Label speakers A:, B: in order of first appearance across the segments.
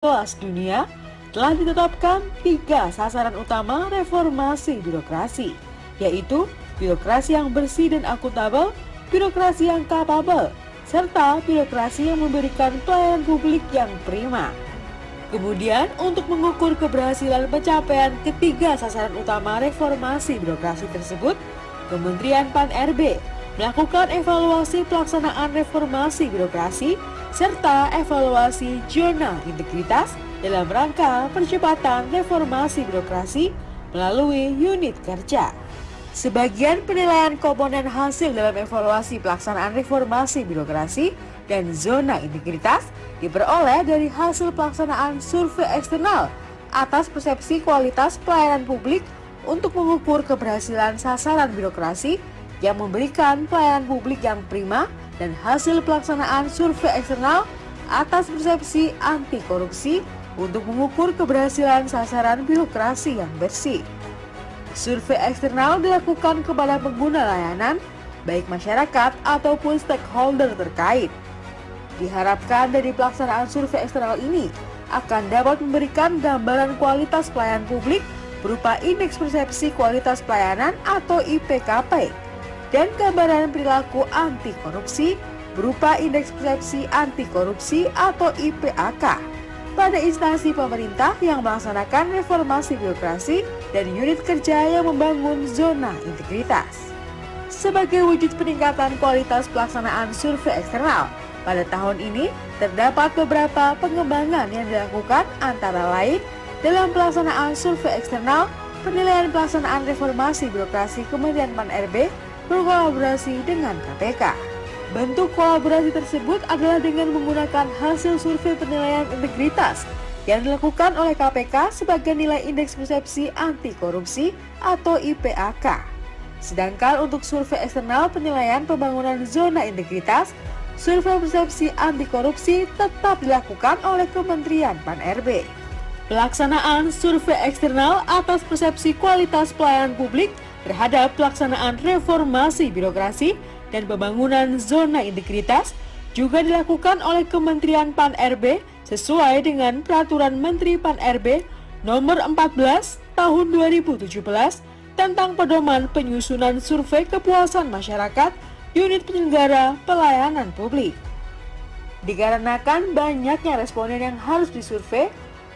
A: kelas dunia telah ditetapkan 3 sasaran utama reformasi birokrasi, yaitu birokrasi yang bersih dan akuntabel, birokrasi yang kapabel, serta birokrasi yang memberikan pelayanan publik yang prima. Kemudian, untuk mengukur keberhasilan pencapaian ketiga sasaran utama reformasi birokrasi tersebut, Kementerian Pan-RB melakukan evaluasi pelaksanaan reformasi birokrasi serta evaluasi zona integritas dalam rangka percepatan reformasi birokrasi melalui unit kerja. Sebagian penilaian komponen hasil dalam evaluasi pelaksanaan reformasi birokrasi dan zona integritas diperoleh dari hasil pelaksanaan survei eksternal atas persepsi kualitas pelayanan publik untuk mengukur keberhasilan sasaran birokrasi yang memberikan pelayanan publik yang prima dan hasil pelaksanaan survei eksternal atas persepsi anti korupsi untuk mengukur keberhasilan sasaran birokrasi yang bersih. Survei eksternal dilakukan kepada pengguna layanan, baik masyarakat ataupun stakeholder terkait. Diharapkan dari pelaksanaan survei eksternal ini akan dapat memberikan gambaran kualitas pelayanan publik berupa indeks persepsi kualitas pelayanan atau IPKP dan gambaran perilaku anti korupsi berupa indeks persepsi anti korupsi atau IPAK pada instansi pemerintah yang melaksanakan reformasi birokrasi dan unit kerja yang membangun zona integritas. Sebagai wujud peningkatan kualitas pelaksanaan survei eksternal, pada tahun ini terdapat beberapa pengembangan yang dilakukan antara lain dalam pelaksanaan survei eksternal, penilaian pelaksanaan reformasi birokrasi Kementerian Pan-RB berkolaborasi dengan KPK. Bentuk kolaborasi tersebut adalah dengan menggunakan hasil survei penilaian integritas yang dilakukan oleh KPK sebagai nilai indeks persepsi anti korupsi atau IPAK. Sedangkan untuk survei eksternal penilaian pembangunan zona integritas, survei persepsi anti korupsi tetap dilakukan oleh Kementerian Pan-RB. Pelaksanaan survei eksternal atas persepsi kualitas pelayanan publik terhadap pelaksanaan reformasi birokrasi dan pembangunan zona integritas juga dilakukan oleh Kementerian Pan-RB sesuai dengan Peraturan Menteri Pan-RB Nomor 14 Tahun 2017 tentang pedoman penyusunan survei kepuasan masyarakat unit penyelenggara pelayanan publik. Dikarenakan banyaknya responden yang harus disurvei,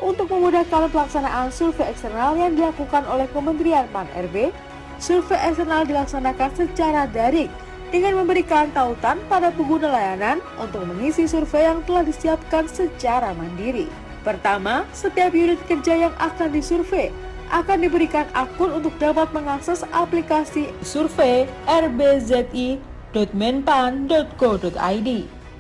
A: untuk memudahkan pelaksanaan survei eksternal yang dilakukan oleh Kementerian Pan-RB, survei eksternal dilaksanakan secara daring dengan memberikan tautan pada pengguna layanan untuk mengisi survei yang telah disiapkan secara mandiri. Pertama, setiap unit kerja yang akan disurvei akan diberikan akun untuk dapat mengakses aplikasi survei rbzi.menpan.go.id.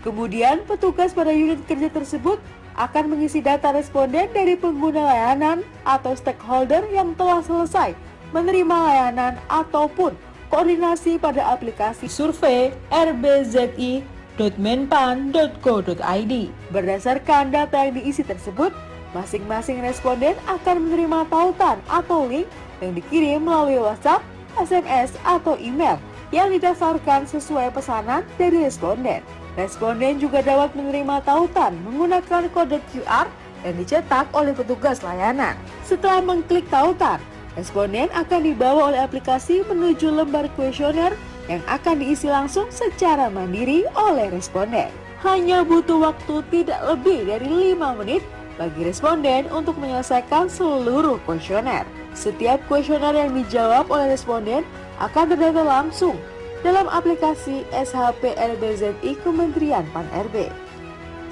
A: Kemudian, petugas pada unit kerja tersebut akan mengisi data responden dari pengguna layanan atau stakeholder yang telah selesai menerima layanan ataupun koordinasi pada aplikasi survei rbzi.menpan.go.id. Berdasarkan data yang diisi tersebut, masing-masing responden akan menerima tautan atau link yang dikirim melalui WhatsApp, SMS, atau email yang didasarkan sesuai pesanan dari responden. Responden juga dapat menerima tautan menggunakan kode QR yang dicetak oleh petugas layanan. Setelah mengklik tautan, responden akan dibawa oleh aplikasi menuju lembar kuesioner yang akan diisi langsung secara mandiri oleh responden. Hanya butuh waktu tidak lebih dari 5 menit bagi responden untuk menyelesaikan seluruh kuesioner. Setiap kuesioner yang dijawab oleh responden akan terdata langsung dalam aplikasi SHP RBZI Kementerian Pan-RB.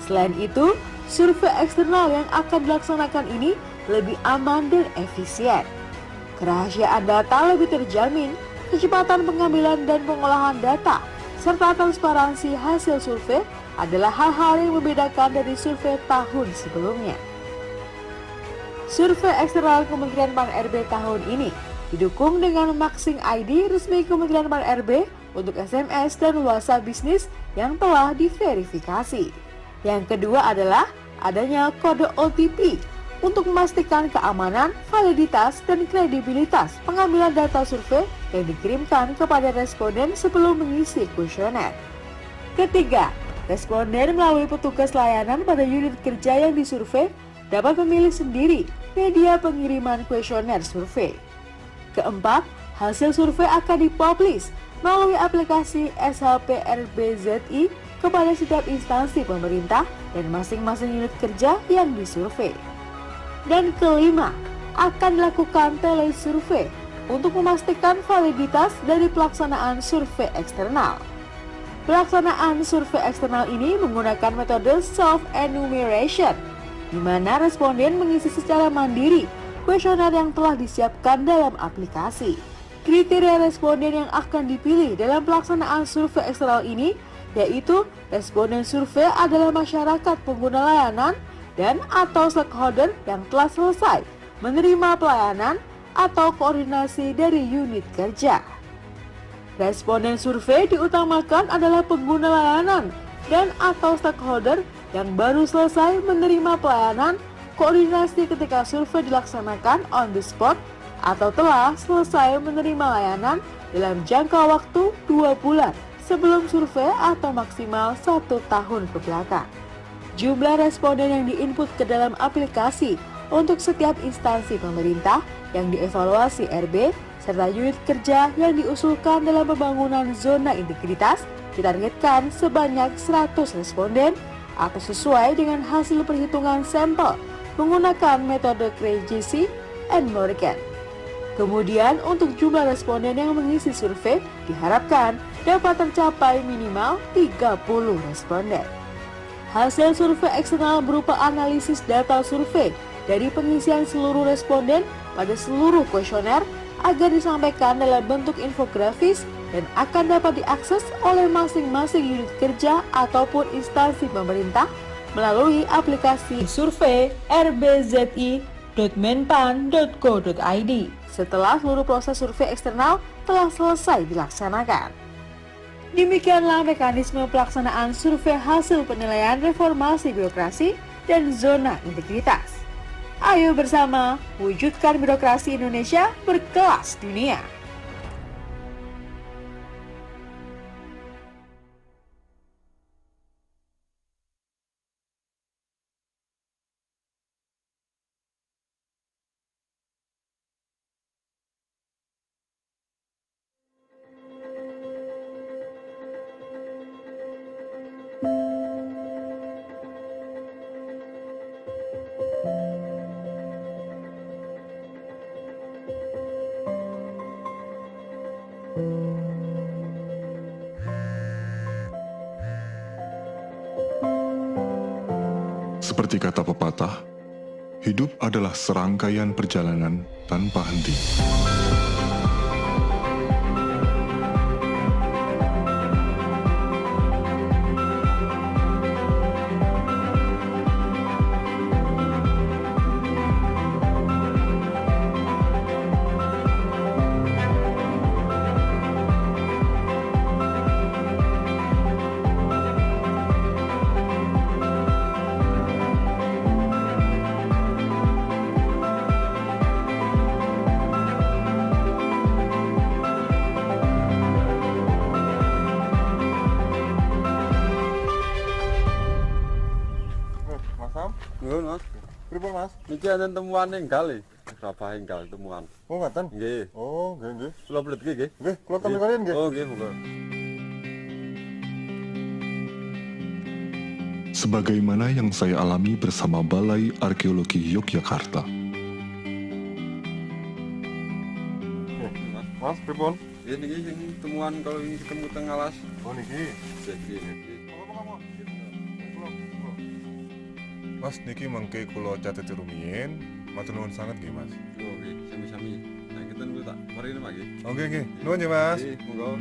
A: Selain itu, survei eksternal yang akan dilaksanakan ini lebih aman dan efisien. Kerahasiaan data lebih terjamin, kecepatan pengambilan dan pengolahan data, serta transparansi hasil survei adalah hal-hal yang membedakan dari survei tahun sebelumnya. Survei eksternal Kementerian Pan-RB tahun ini didukung dengan Maxing ID resmi Kementerian Pan-RB untuk SMS dan WhatsApp bisnis yang telah diverifikasi. Yang kedua adalah adanya kode OTP untuk memastikan keamanan, validitas, dan kredibilitas pengambilan data survei yang dikirimkan kepada responden sebelum mengisi kuesioner. Ketiga, responden melalui petugas layanan pada unit kerja yang disurvei dapat memilih sendiri media pengiriman kuesioner survei. Keempat, hasil survei akan dipublish melalui aplikasi SHPRBZI kepada setiap instansi pemerintah dan masing-masing unit kerja yang disurvei. Dan kelima, akan dilakukan telesurvei untuk memastikan validitas dari pelaksanaan survei eksternal. Pelaksanaan survei eksternal ini menggunakan metode self-enumeration, di mana responden mengisi secara mandiri kuesioner yang telah disiapkan dalam aplikasi. Kriteria responden yang akan dipilih dalam pelaksanaan survei eksternal ini yaitu responden survei adalah masyarakat pengguna layanan dan atau stakeholder yang telah selesai menerima pelayanan atau koordinasi dari unit kerja. Responden survei diutamakan adalah pengguna layanan dan atau stakeholder yang baru selesai menerima pelayanan koordinasi ketika survei dilaksanakan on the spot atau telah selesai menerima layanan dalam jangka waktu 2 bulan sebelum survei atau maksimal 1 tahun ke belakang. Jumlah responden yang diinput ke dalam aplikasi untuk setiap instansi pemerintah yang dievaluasi RB serta unit kerja yang diusulkan dalam pembangunan zona integritas ditargetkan sebanyak 100 responden atau sesuai dengan hasil perhitungan sampel menggunakan metode Krejci and Morgan. Kemudian untuk jumlah responden yang mengisi survei diharapkan dapat tercapai minimal 30 responden. Hasil survei eksternal berupa analisis data survei dari pengisian seluruh responden pada seluruh kuesioner agar disampaikan dalam bentuk infografis dan akan dapat diakses oleh masing-masing unit kerja ataupun instansi pemerintah melalui aplikasi survei rbzi.menpan.go.id setelah seluruh proses survei eksternal telah selesai dilaksanakan. Demikianlah mekanisme pelaksanaan survei hasil penilaian reformasi birokrasi dan zona integritas. Ayo bersama wujudkan birokrasi Indonesia berkelas dunia.
B: Seperti kata pepatah, hidup adalah serangkaian perjalanan tanpa henti.
C: Nuhun, Mas.
D: Pripun, Mas?
C: Niki enten temuan enggal e. Berapa enggal temuan?
D: Oh, ngoten.
C: Nggih.
D: Oh, nggih.
C: Kula belet iki nggih.
D: Nggih, kula tampi kalian nggih.
C: Oh, nggih, monggo.
B: Sebagaimana yang saya alami bersama Balai Arkeologi Yogyakarta.
D: Mas, pripun?
C: Nggih niki sing temuan kalau ini ketemu teng alas.
D: Oh, niki.
C: Nggih.
D: Mas, niki mengke kula cateti rumiyin. Matur nuwun sanget nggih, Mas.
C: Oh, nggih, sami-sami. Nah, kita dulu tak mari Mas nggih.
D: Oke, nggih. Nuwun ya, Mas.
C: Nggih, monggo.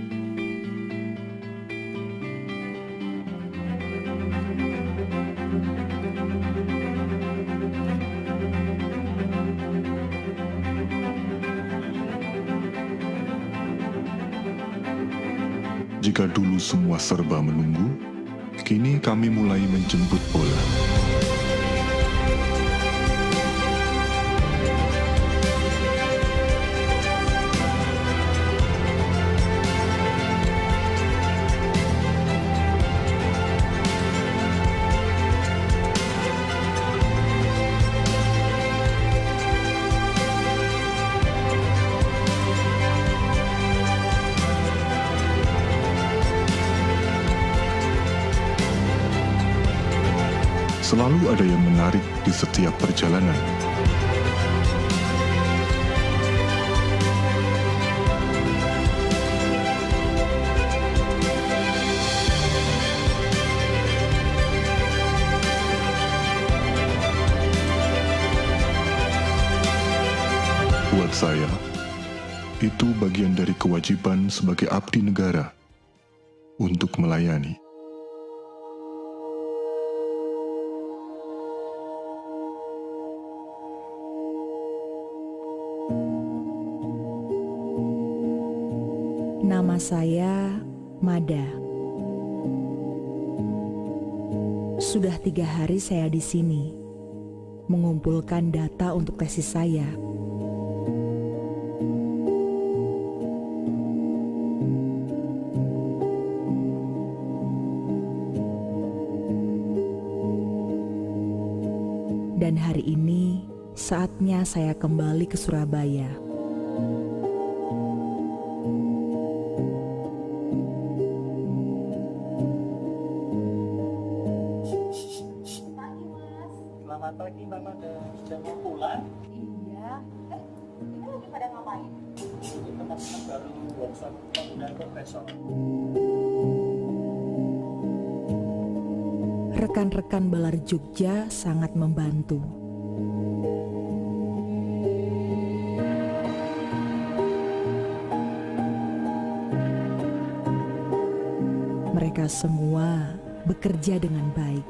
B: Jika dulu semua serba menunggu, kini kami mulai menjemput bola. selalu ada yang menarik di setiap perjalanan. Buat saya, itu bagian dari kewajiban sebagai abdi negara untuk melayani.
E: Nama saya Mada. Sudah 3 hari saya di sini, mengumpulkan data untuk tesis saya. Dan hari ini, saatnya saya kembali ke Surabaya.
F: Selamat pagi Mbak Mada, sudah mau pulang?
G: Iya. Ini lagi pada ngapain?
F: Itu teman-teman baru workshop penggunaan kompresor.
E: Rekan-rekan Balar Jogja sangat membantu. Mereka semua bekerja dengan baik.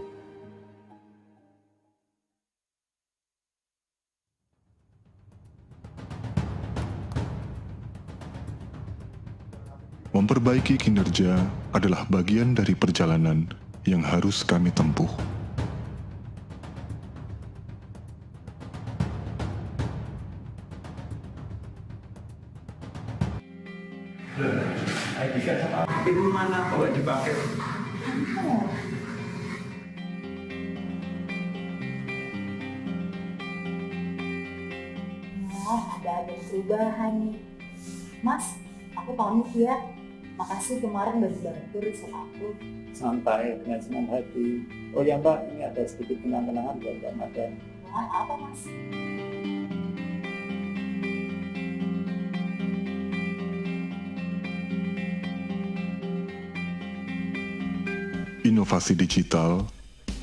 B: Memperbaiki kinerja adalah bagian dari perjalanan yang harus kami tempuh.
F: Ibu mana kok dipakai?
G: Nah, ada perubahan nih. Mas, aku pamit ya. Makasih kemarin udah dibantu riset aku.
F: Santai, dengan senang hati. Oh ya Mbak, ini ada sedikit kenang-kenangan buat Mbak Mada.
G: Wah, apa Mas?
B: Inovasi digital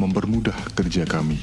B: mempermudah kerja kami.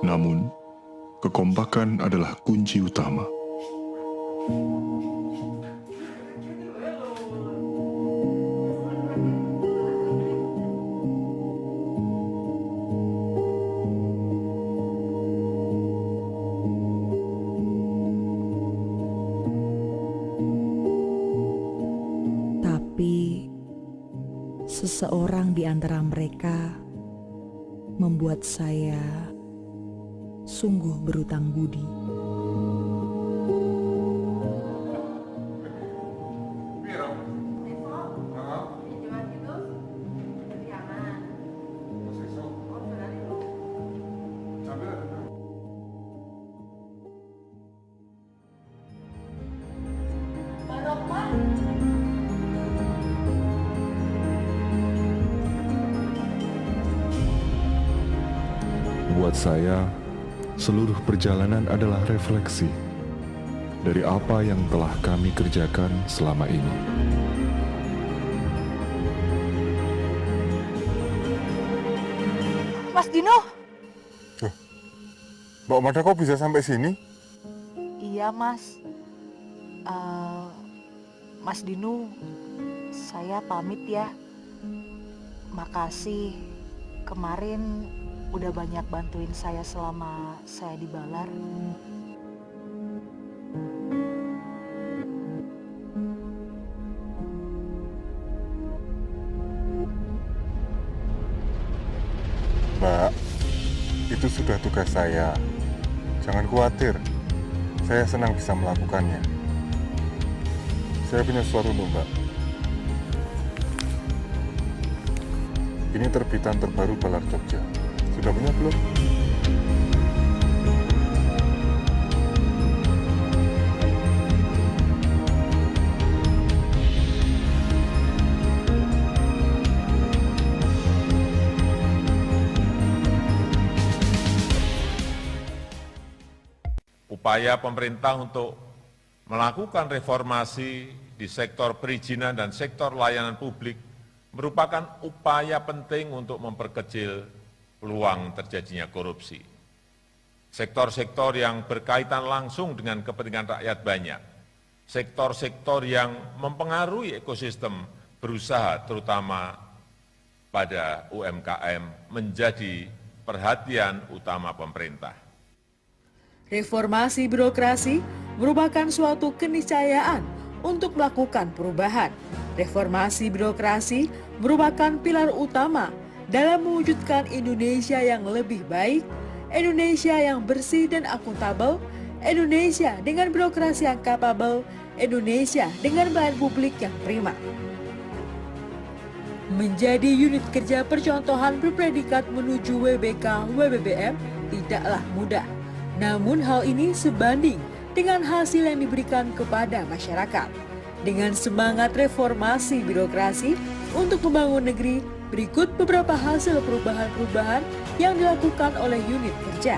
B: Namun, kekompakan adalah kunci utama.
E: Tapi, seseorang di antara mereka membuat saya sungguh berutang budi.
B: Buat saya, seluruh perjalanan adalah refleksi dari apa yang telah kami kerjakan selama ini.
G: Mas Dino?
D: Mbak Mada kok bisa sampai sini?
G: Iya Mas. Mas Dino, saya pamit ya. Makasih kemarin udah banyak bantuin saya selama saya di Balar.
D: sudah tugas saya. Jangan khawatir, saya senang bisa melakukannya. Saya punya sesuatu untuk Mbak. Ini terbitan terbaru Balar Jogja. Sudah punya belum?
H: Upaya pemerintah untuk melakukan reformasi di sektor perizinan dan sektor layanan publik merupakan upaya penting untuk memperkecil peluang terjadinya korupsi. Sektor-sektor yang berkaitan langsung dengan kepentingan rakyat banyak, sektor-sektor yang mempengaruhi ekosistem berusaha terutama pada UMKM menjadi perhatian utama pemerintah.
A: Reformasi birokrasi merupakan suatu keniscayaan untuk melakukan perubahan. Reformasi birokrasi merupakan pilar utama dalam mewujudkan Indonesia yang lebih baik, Indonesia yang bersih dan akuntabel, Indonesia dengan birokrasi yang kapabel, Indonesia dengan pelayanan publik yang prima. Menjadi unit kerja percontohan berpredikat menuju WBK WBBM tidaklah mudah. Namun hal ini sebanding dengan hasil yang diberikan kepada masyarakat. Dengan semangat reformasi birokrasi untuk membangun negeri, berikut beberapa hasil perubahan-perubahan yang dilakukan oleh unit kerja.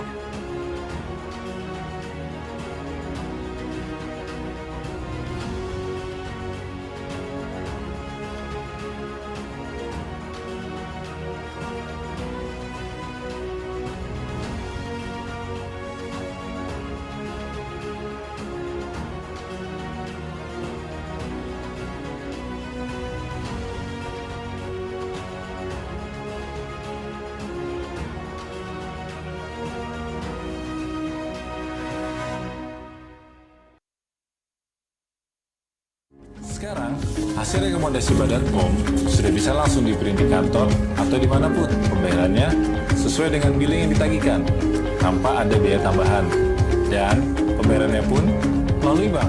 I: Sekarang, hasil rekomendasi Badan POM sudah bisa langsung di-print di kantor atau dimanapun. Pembayarannya sesuai dengan billing yang ditagihkan, tanpa ada biaya tambahan. Dan pembayarannya pun melalui bank.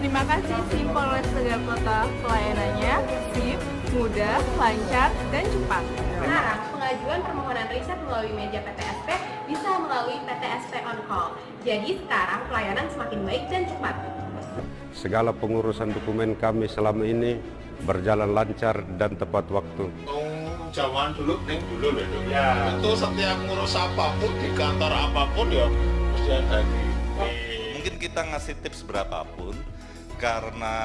J: Terima kasih SIM Polres Tegal Kota, pelayanannya sip, mudah, lancar, dan cepat.
K: Sekarang, pengajuan permohonan riset melalui meja PTSP bisa melalui PTSP on call. Jadi sekarang pelayanan semakin baik dan cepat.
L: Segala pengurusan dokumen kami selama ini berjalan lancar dan tepat waktu.
M: Zaman dulu loh ya. Itu setiap ngurus apapun di kantor apapun ya mesti ada
N: Mungkin kita ngasih tips berapapun karena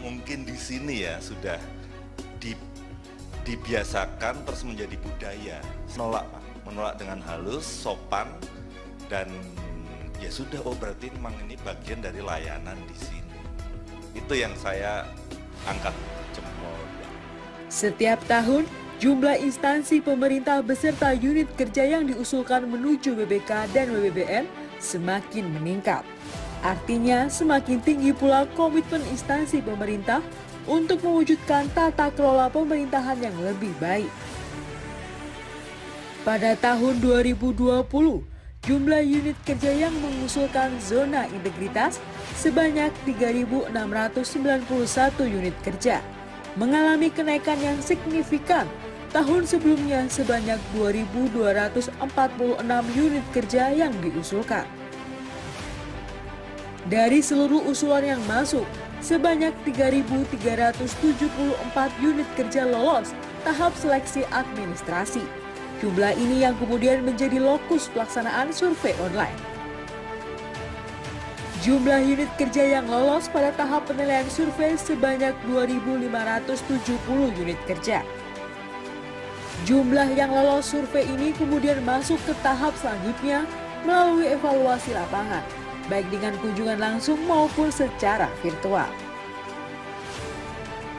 N: mungkin di sini ya sudah dibiasakan terus menjadi budaya. Menolak dengan halus, sopan, dan ya sudah, oh berarti memang ini bagian dari layanan di sini. Itu yang saya angkat jempol.
A: Setiap tahun, jumlah instansi pemerintah beserta unit kerja yang diusulkan menuju WBK dan WBBM semakin meningkat. Artinya, semakin tinggi pula komitmen instansi pemerintah untuk mewujudkan tata kelola pemerintahan yang lebih baik. Pada tahun 2020, jumlah unit kerja yang mengusulkan zona integritas sebanyak 3.691 unit kerja, mengalami kenaikan yang signifikan. Tahun sebelumnya sebanyak 2.246 unit kerja yang diusulkan. Dari seluruh usulan yang masuk, sebanyak 3.374 unit kerja lolos tahap seleksi administrasi. Jumlah ini yang kemudian menjadi lokus pelaksanaan survei online. Jumlah unit kerja yang lolos pada tahap penilaian survei sebanyak 2.570 unit kerja. Jumlah yang lolos survei ini kemudian masuk ke tahap selanjutnya melalui evaluasi lapangan, baik dengan kunjungan langsung maupun secara virtual.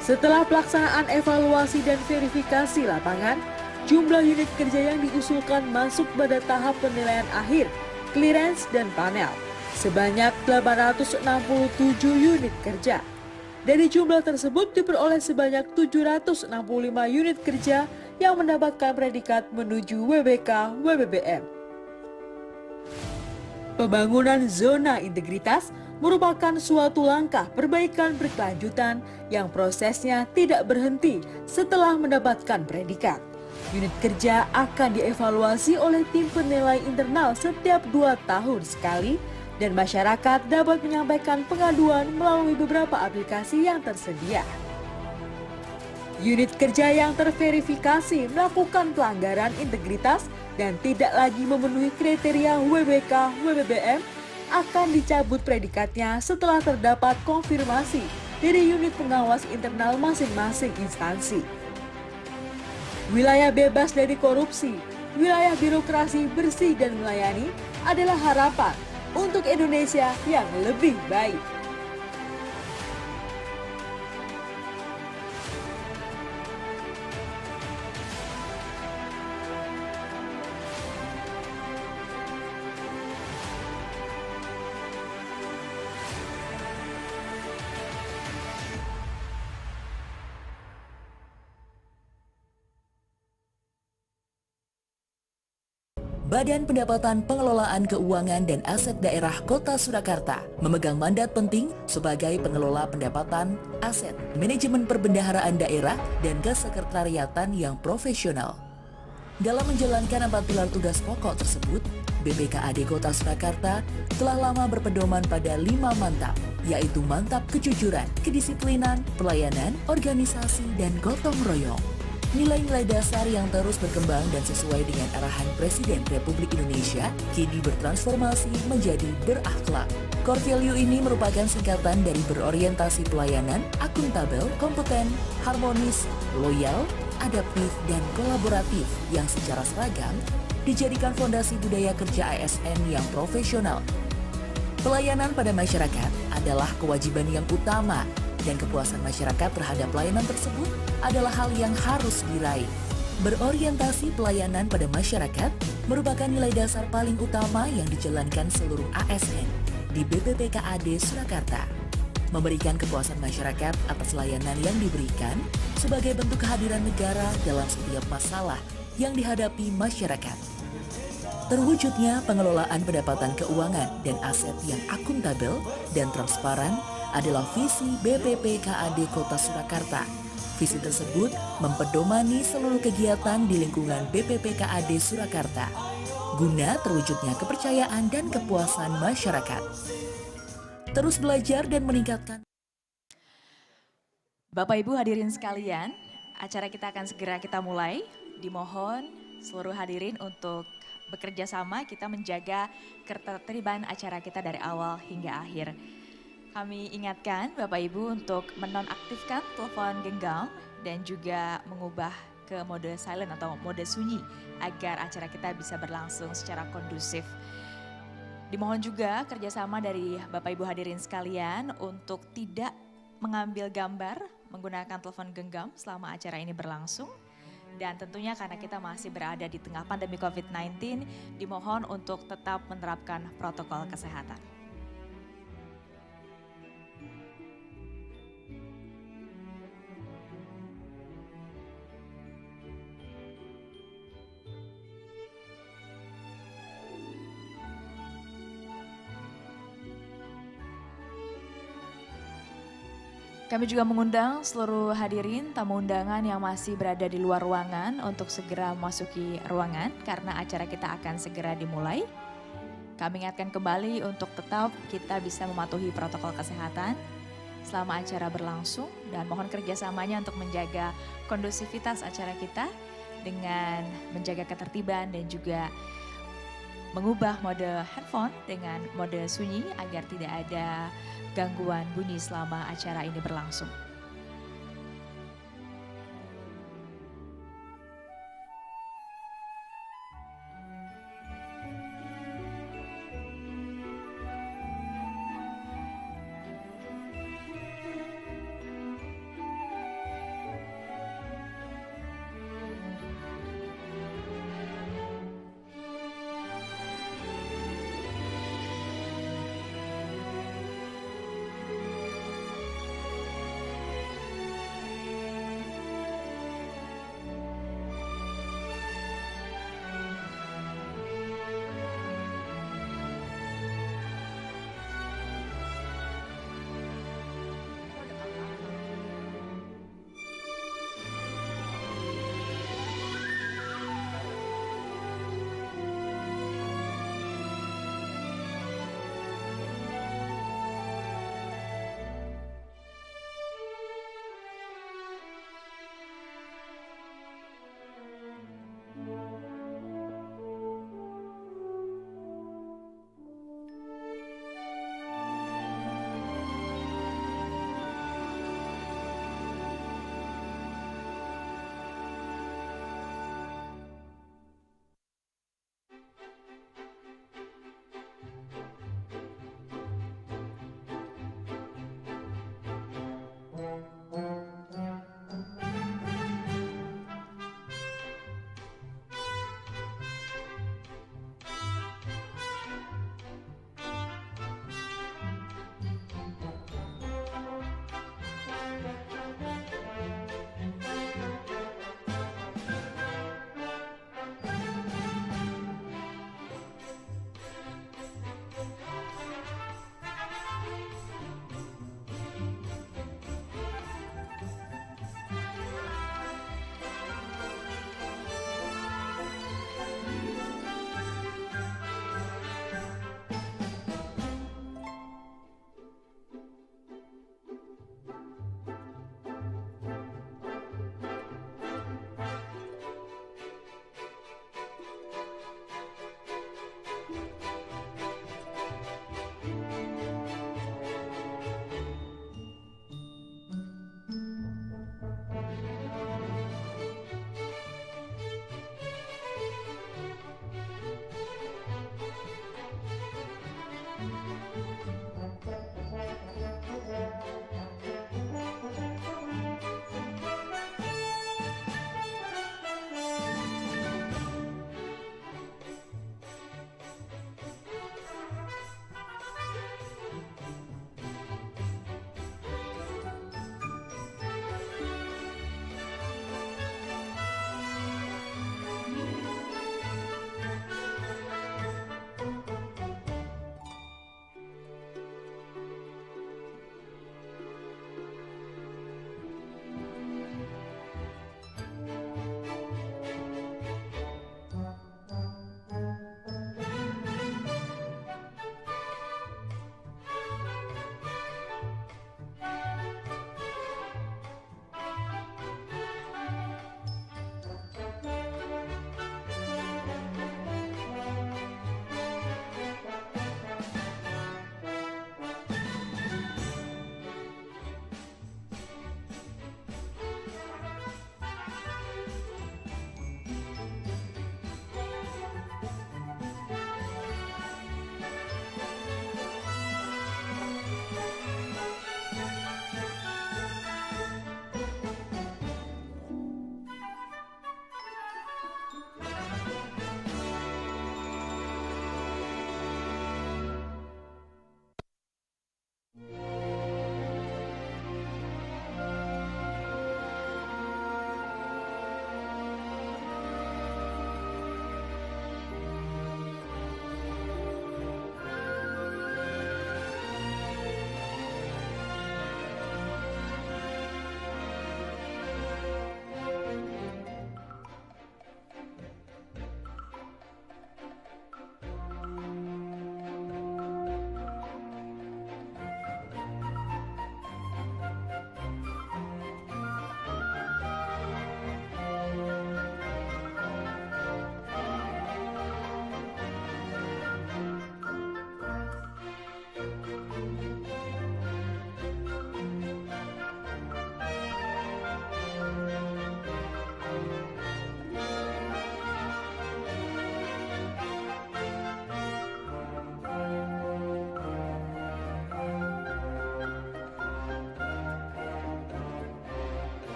A: Setelah pelaksanaan evaluasi dan verifikasi lapangan, jumlah unit kerja yang diusulkan masuk pada tahap penilaian akhir, clearance dan panel, sebanyak 867 unit kerja. Dari jumlah tersebut diperoleh sebanyak 765 unit kerja yang mendapatkan predikat menuju WBK WBBM. Pembangunan zona integritas merupakan suatu langkah perbaikan berkelanjutan yang prosesnya tidak berhenti setelah mendapatkan predikat. Unit kerja akan dievaluasi oleh tim penilai internal setiap 2 tahun sekali dan masyarakat dapat menyampaikan pengaduan melalui beberapa aplikasi yang tersedia. Unit kerja yang terverifikasi melakukan pelanggaran integritas dan tidak lagi memenuhi kriteria WBK/WBBM akan dicabut predikatnya setelah terdapat konfirmasi dari unit pengawas internal masing-masing instansi. Wilayah bebas dari korupsi, wilayah birokrasi bersih dan melayani adalah harapan untuk Indonesia yang lebih baik.
O: Badan Pendapatan Pengelolaan Keuangan dan Aset Daerah Kota Surakarta memegang mandat penting sebagai pengelola pendapatan, aset, manajemen perbendaharaan daerah, dan kesekretariatan yang profesional. Dalam menjalankan 4 pilar tugas pokok tersebut, BPKAD Kota Surakarta telah lama berpedoman pada 5 mantap, yaitu mantap kejujuran, kedisiplinan, pelayanan, organisasi, dan gotong royong. Nilai-nilai dasar yang terus berkembang dan sesuai dengan arahan Presiden Republik Indonesia kini bertransformasi menjadi berakhlak. Core value ini merupakan singkatan dari berorientasi pelayanan, akuntabel, kompeten, harmonis, loyal, adaptif, dan kolaboratif yang secara seragam dijadikan fondasi budaya kerja ASN yang profesional. Pelayanan pada masyarakat adalah kewajiban yang utama dan kepuasan masyarakat terhadap pelayanan tersebut adalah hal yang harus diraih. Berorientasi pelayanan pada masyarakat merupakan nilai dasar paling utama yang dijalankan seluruh ASN di BPPKAD Surakarta. Memberikan kepuasan masyarakat atas layanan yang diberikan sebagai bentuk kehadiran negara dalam setiap masalah yang dihadapi masyarakat. Terwujudnya pengelolaan pendapatan keuangan dan aset yang akuntabel dan transparan adalah visi BPPKAD Kota Surakarta. Visi tersebut mempedomani seluruh kegiatan di lingkungan BPPKAD Surakarta, guna terwujudnya kepercayaan dan kepuasan masyarakat. Terus belajar dan meningkatkan.
P: Bapak Ibu hadirin sekalian, acara kita akan segera kita mulai. Dimohon seluruh hadirin untuk bekerja sama kita menjaga ketertiban acara kita dari awal hingga akhir. Kami ingatkan Bapak Ibu untuk menonaktifkan telepon genggam dan juga mengubah ke mode silent atau mode sunyi agar acara kita bisa berlangsung secara kondusif. Dimohon juga kerjasama dari Bapak Ibu hadirin sekalian untuk tidak mengambil gambar menggunakan telepon genggam selama acara ini berlangsung. Dan tentunya karena kita masih berada di tengah pandemi COVID-19, dimohon untuk tetap menerapkan protokol kesehatan. Kami juga mengundang seluruh hadirin tamu undangan yang masih berada di luar ruangan untuk segera memasuki ruangan karena acara kita akan segera dimulai. Kami ingatkan kembali untuk tetap kita bisa mematuhi protokol kesehatan selama acara berlangsung dan mohon kerjasamanya untuk menjaga kondusivitas acara kita dengan menjaga ketertiban dan juga mengubah mode handphone dengan mode sunyi agar tidak ada gangguan bunyi selama acara ini berlangsung.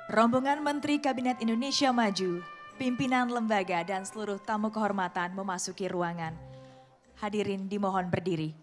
P: Rombongan Menteri Kabinet Indonesia Maju, pimpinan lembaga dan seluruh tamu kehormatan memasuki ruangan. Hadirin dimohon berdiri.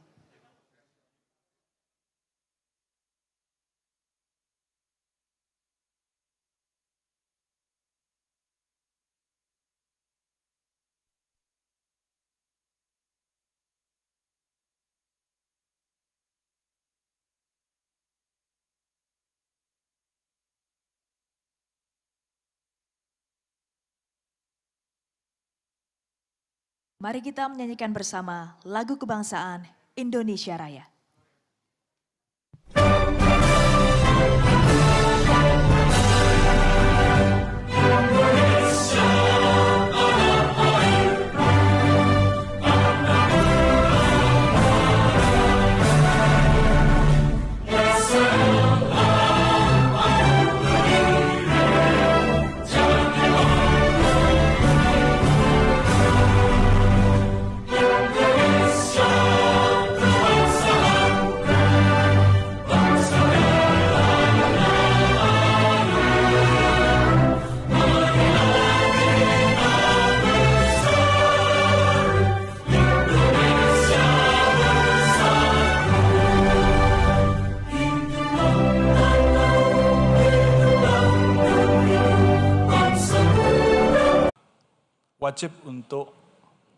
P: Mari kita menyanyikan bersama lagu kebangsaan Indonesia Raya.
Q: Wajib untuk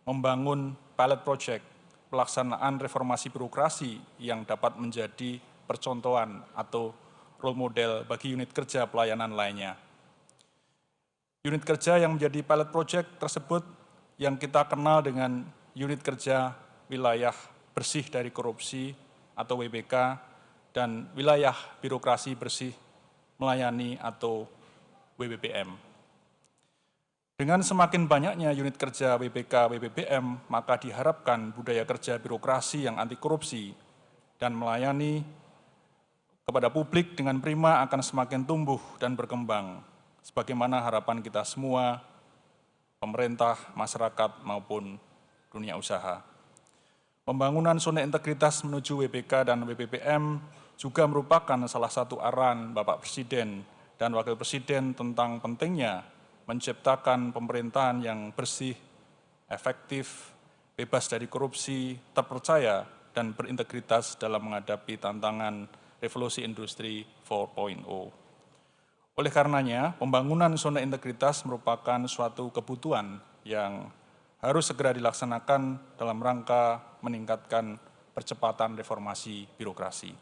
Q: membangun pilot project pelaksanaan reformasi birokrasi yang dapat menjadi percontohan atau role model bagi unit kerja pelayanan lainnya. Unit kerja yang menjadi pilot project tersebut yang kita kenal dengan unit kerja wilayah bersih dari korupsi atau WBK dan wilayah birokrasi bersih melayani atau WBPM. Dengan semakin banyaknya unit kerja WBK, WBPM, maka diharapkan budaya kerja birokrasi yang anti korupsi dan melayani kepada publik dengan prima akan semakin tumbuh dan berkembang, sebagaimana harapan kita semua, pemerintah, masyarakat, maupun dunia usaha. Pembangunan zona integritas menuju WBK dan WBPM juga merupakan salah satu arahan Bapak Presiden dan Wakil Presiden tentang pentingnya menciptakan pemerintahan yang bersih, efektif, bebas dari korupsi, terpercaya, dan berintegritas dalam menghadapi tantangan revolusi industri 4.0. Oleh karenanya, pembangunan zona integritas merupakan suatu kebutuhan yang harus segera dilaksanakan dalam rangka meningkatkan percepatan reformasi birokrasi.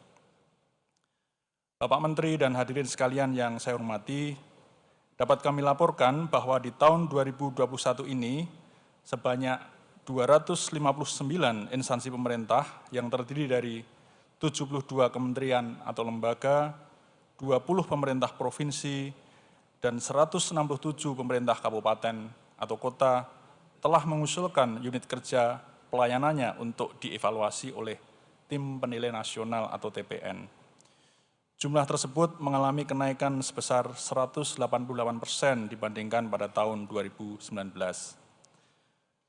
Q: Bapak Menteri dan hadirin sekalian yang saya hormati, dapat kami laporkan bahwa di tahun 2021 ini sebanyak 259 instansi pemerintah yang terdiri dari 72 kementerian atau lembaga, 20 pemerintah provinsi, dan 167 pemerintah kabupaten atau kota telah mengusulkan unit kerja pelayanannya untuk dievaluasi oleh Tim Penilai Nasional atau TPN. Jumlah tersebut mengalami kenaikan sebesar 188% dibandingkan pada tahun 2019.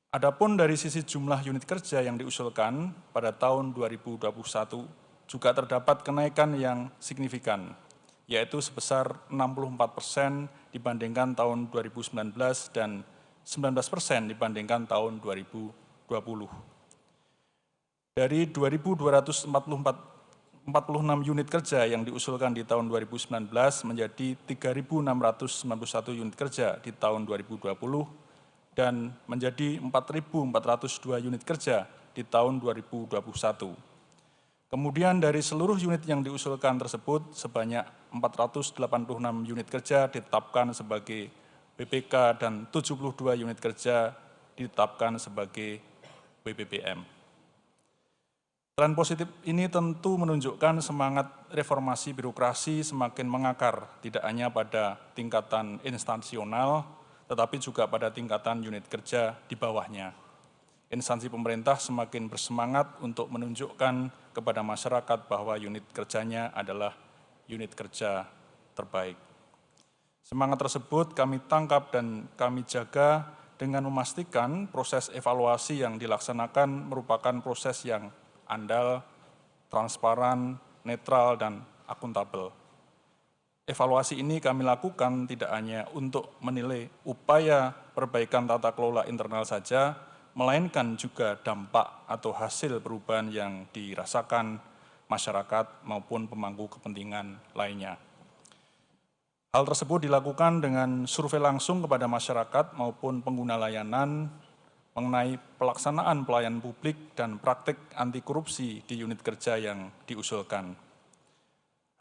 Q: Adapun dari sisi jumlah unit kerja yang diusulkan pada tahun 2021 juga terdapat kenaikan yang signifikan, yaitu sebesar 64% dibandingkan tahun 2019 dan 19% dibandingkan tahun 2020. Dari 2.246 unit kerja yang diusulkan di tahun 2019 menjadi 3.691 unit kerja di tahun 2020 dan menjadi 4.402 unit kerja di tahun 2021. Kemudian dari seluruh unit yang diusulkan tersebut sebanyak 486 unit kerja ditetapkan sebagai BPK dan 72 unit kerja ditetapkan sebagai WBPM. Tren positif ini tentu menunjukkan semangat reformasi birokrasi semakin mengakar, tidak hanya pada tingkatan instansional, tetapi juga pada tingkatan unit kerja di bawahnya. Instansi pemerintah semakin bersemangat untuk menunjukkan kepada masyarakat bahwa unit kerjanya adalah unit kerja terbaik. Semangat tersebut kami tangkap dan kami jaga dengan memastikan proses evaluasi yang dilaksanakan merupakan proses yang andal, transparan, netral, dan akuntabel. Evaluasi ini kami lakukan tidak hanya untuk menilai upaya perbaikan tata kelola internal saja, melainkan juga dampak atau hasil perubahan yang dirasakan masyarakat maupun pemangku kepentingan lainnya. Hal tersebut dilakukan dengan survei langsung kepada masyarakat maupun pengguna layanan mengenai pelaksanaan pelayanan publik dan praktik anti korupsi di unit kerja yang diusulkan.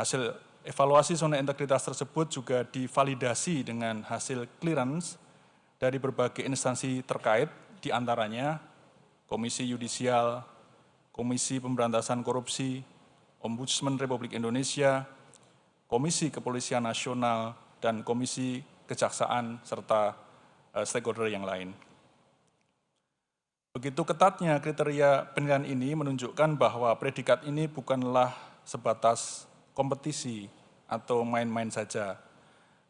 Q: Hasil evaluasi zona integritas tersebut juga divalidasi dengan hasil clearance dari berbagai instansi terkait, di antaranya Komisi Yudisial, Komisi Pemberantasan Korupsi, Ombudsman Republik Indonesia, Komisi Kepolisian Nasional, dan Komisi Kejaksaan, serta stakeholder yang lain. Begitu ketatnya kriteria penilaian ini menunjukkan bahwa predikat ini bukanlah sebatas kompetisi atau main-main saja.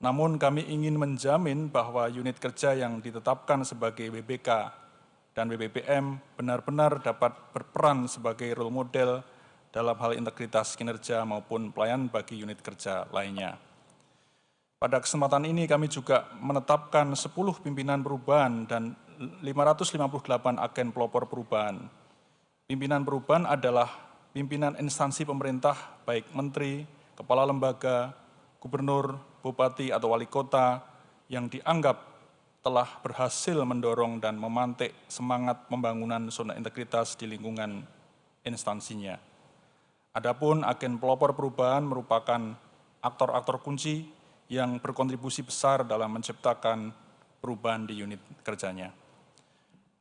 Q: Namun kami ingin menjamin bahwa unit kerja yang ditetapkan sebagai WBK dan WBPM benar-benar dapat berperan sebagai role model dalam hal integritas kinerja maupun pelayanan bagi unit kerja lainnya. Pada kesempatan ini kami juga menetapkan 10 pimpinan perubahan dan 558 agen pelopor perubahan. Pimpinan perubahan adalah pimpinan instansi pemerintah, baik menteri, kepala lembaga, gubernur, bupati, atau wali kota yang dianggap telah berhasil mendorong dan memantik semangat pembangunan zona integritas di lingkungan instansinya. Adapun agen pelopor perubahan merupakan aktor-aktor kunci yang berkontribusi besar dalam menciptakan perubahan di unit kerjanya.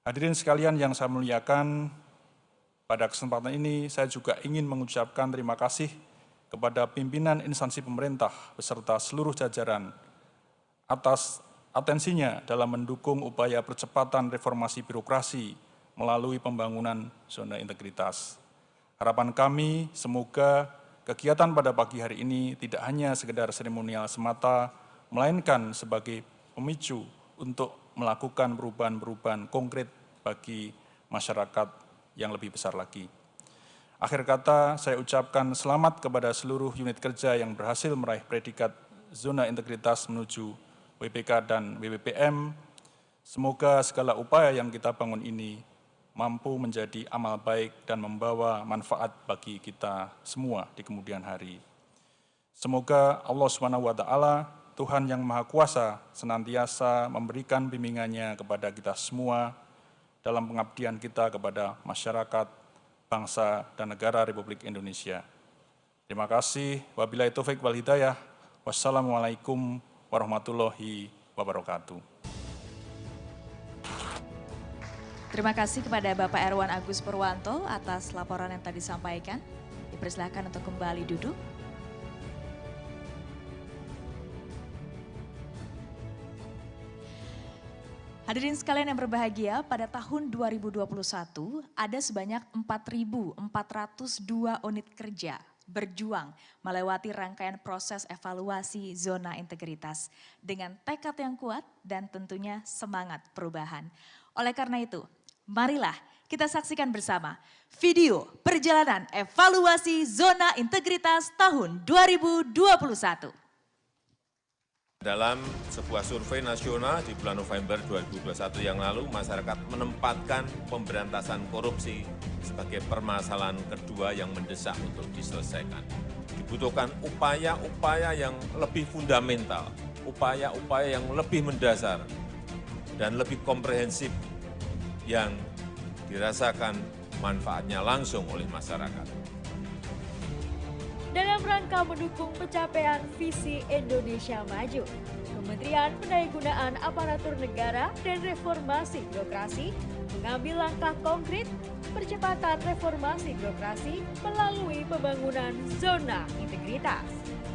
Q: Hadirin sekalian yang saya muliakan, pada kesempatan ini saya juga ingin mengucapkan terima kasih kepada pimpinan instansi pemerintah beserta seluruh jajaran atas atensinya dalam mendukung upaya percepatan reformasi birokrasi melalui pembangunan zona integritas. Harapan kami semoga kegiatan pada pagi hari ini tidak hanya sekedar seremonial semata, melainkan sebagai pemicu untuk melakukan perubahan-perubahan konkret bagi masyarakat yang lebih besar lagi. Akhir kata, saya ucapkan selamat kepada seluruh unit kerja yang berhasil meraih predikat zona integritas menuju WBK dan WBPM. Semoga segala upaya yang kita bangun ini mampu menjadi amal baik dan membawa manfaat bagi kita semua di kemudian hari. Semoga Allah SWT, Tuhan yang Maha Kuasa, senantiasa memberikan bimbingannya kepada kita semua dalam pengabdian kita kepada masyarakat, bangsa, dan negara Republik Indonesia. Terima kasih. Wabillahi taufik wal hidayah. Wassalamualaikum warahmatullahi wabarakatuh.
P: Terima kasih kepada Bapak Erwan Agus Purwanto atas laporan yang tadi disampaikan. Dipersilakan untuk kembali duduk. Hadirin sekalian yang berbahagia, pada tahun 2021 ada sebanyak 4.402 unit kerja berjuang melewati rangkaian proses evaluasi zona integritas dengan tekad yang kuat dan tentunya semangat perubahan. Oleh karena itu, marilah kita saksikan bersama video perjalanan evaluasi zona integritas tahun 2021.
H: Dalam sebuah survei nasional di bulan November 2021 yang lalu, masyarakat menempatkan pemberantasan korupsi sebagai permasalahan kedua yang mendesak untuk diselesaikan. Dibutuhkan upaya-upaya yang lebih fundamental, upaya-upaya yang lebih mendasar, dan lebih komprehensif yang dirasakan manfaatnya langsung oleh masyarakat.
R: Dalam rangka mendukung pencapaian visi Indonesia Maju, Kementerian Pendayagunaan Aparatur Negara dan Reformasi Birokrasi mengambil langkah konkret percepatan reformasi birokrasi melalui pembangunan zona integritas.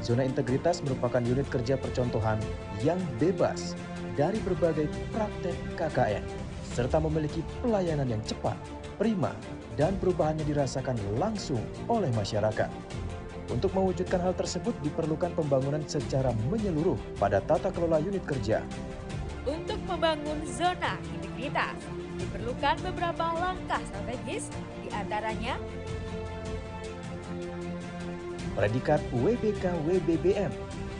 S: Zona integritas merupakan unit kerja percontohan yang bebas dari berbagai praktek KKN, serta memiliki pelayanan yang cepat, prima, dan perubahannya dirasakan langsung oleh masyarakat. Untuk mewujudkan hal tersebut diperlukan pembangunan secara menyeluruh pada tata kelola unit kerja.
R: Untuk membangun zona integritas, diperlukan beberapa langkah strategis, di antaranya
S: predikat WBK WBBM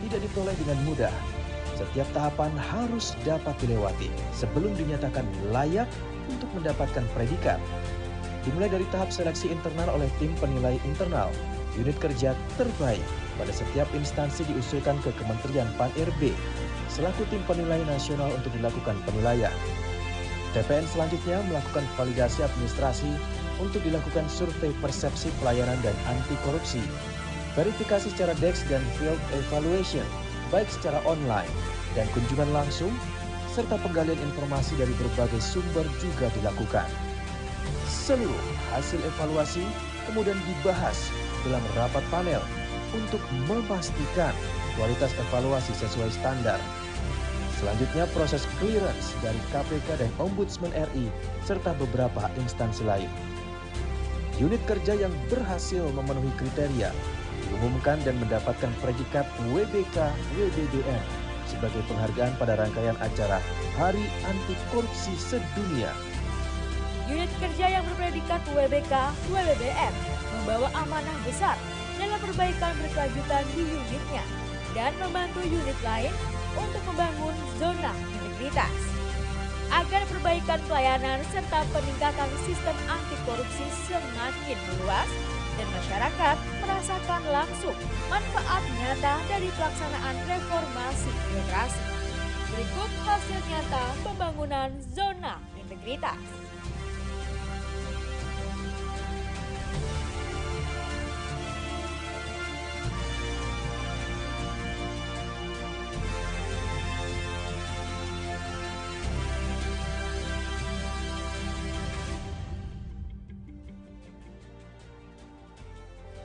S: tidak diperoleh dengan mudah. Setiap tahapan harus dapat dilewati sebelum dinyatakan layak untuk mendapatkan predikat. Dimulai dari tahap seleksi internal oleh tim penilai internal, unit kerja terbaik pada setiap instansi diusulkan ke Kementerian Pan-RB selaku tim penilai nasional untuk dilakukan penilaian. TPN selanjutnya melakukan validasi administrasi untuk dilakukan survei persepsi pelayanan dan anti korupsi, verifikasi secara DEX dan field evaluation, baik secara online dan kunjungan langsung, serta penggalian informasi dari berbagai sumber juga dilakukan. Seluruh hasil evaluasi kemudian dibahas dalam rapat panel untuk memastikan kualitas evaluasi sesuai standar. Selanjutnya proses clearance dari KPK dan Ombudsman RI serta beberapa instansi lain. Unit kerja yang berhasil memenuhi kriteria diumumkan dan mendapatkan predikat WBK WBBM sebagai penghargaan pada rangkaian acara Hari Anti Korupsi Sedunia.
R: Unit kerja yang berpredikat WBK WBBM membawa amanah besar dalam perbaikan berkelanjutan di unitnya dan membantu unit lain untuk membangun zona integritas. Agar perbaikan pelayanan serta peningkatan sistem anti korupsi semakin meluas dan masyarakat merasakan langsung manfaat nyata dari pelaksanaan reformasi birokrasi. Berikut hasil nyata pembangunan zona integritas.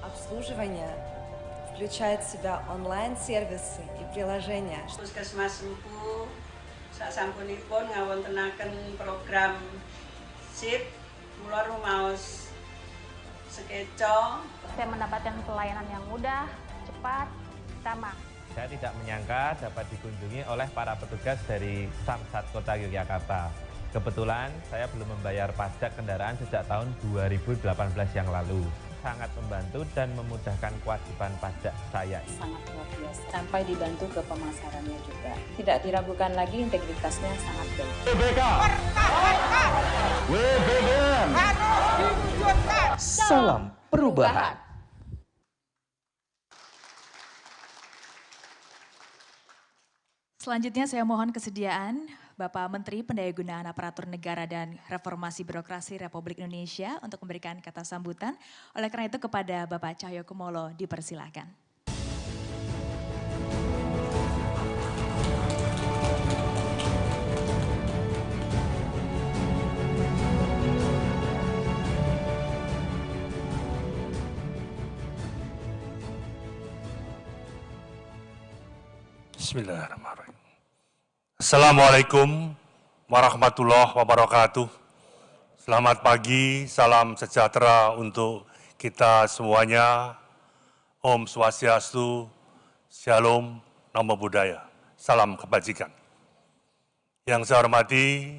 T: Обслуживание включает в себя онлайн-сервисы и приложения.
U: Puskesmas Lupu sasampunipun ngawontenaken program SIP, kula rumaos sekeca.
V: Saya mendapatkan pelayanan yang mudah, cepat, ramah.
W: Saya tidak menyangka dapat dikunjungi oleh para petugas dari Samsat Kota Yogyakarta. Kebetulan saya belum membayar pajak kendaraan sejak tahun 2018 yang lalu. Sangat membantu dan memudahkan kewajiban pajak saya.
X: Sangat luar biasa. Sampai dibantu ke pemasarannya juga. Tidak diragukan lagi integritasnya sangat baik.
Y: WBK, WBBM harus diwujudkan.
S: Salam perubahan.
P: Selanjutnya saya mohon kesediaan Bapak Menteri Pendayagunaan Aparatur Negara dan Reformasi Birokrasi Republik Indonesia untuk memberikan kata sambutan. Oleh karena itu kepada Bapak Cahyokumolo dipersilakan.
Z: Bismillahirrahmanirrahim. Assalamualaikum warahmatullahi wabarakatuh. Selamat pagi, salam sejahtera untuk kita semuanya. Om Swastiastu, Shalom, Namo Buddhaya. Salam kebajikan. Yang saya hormati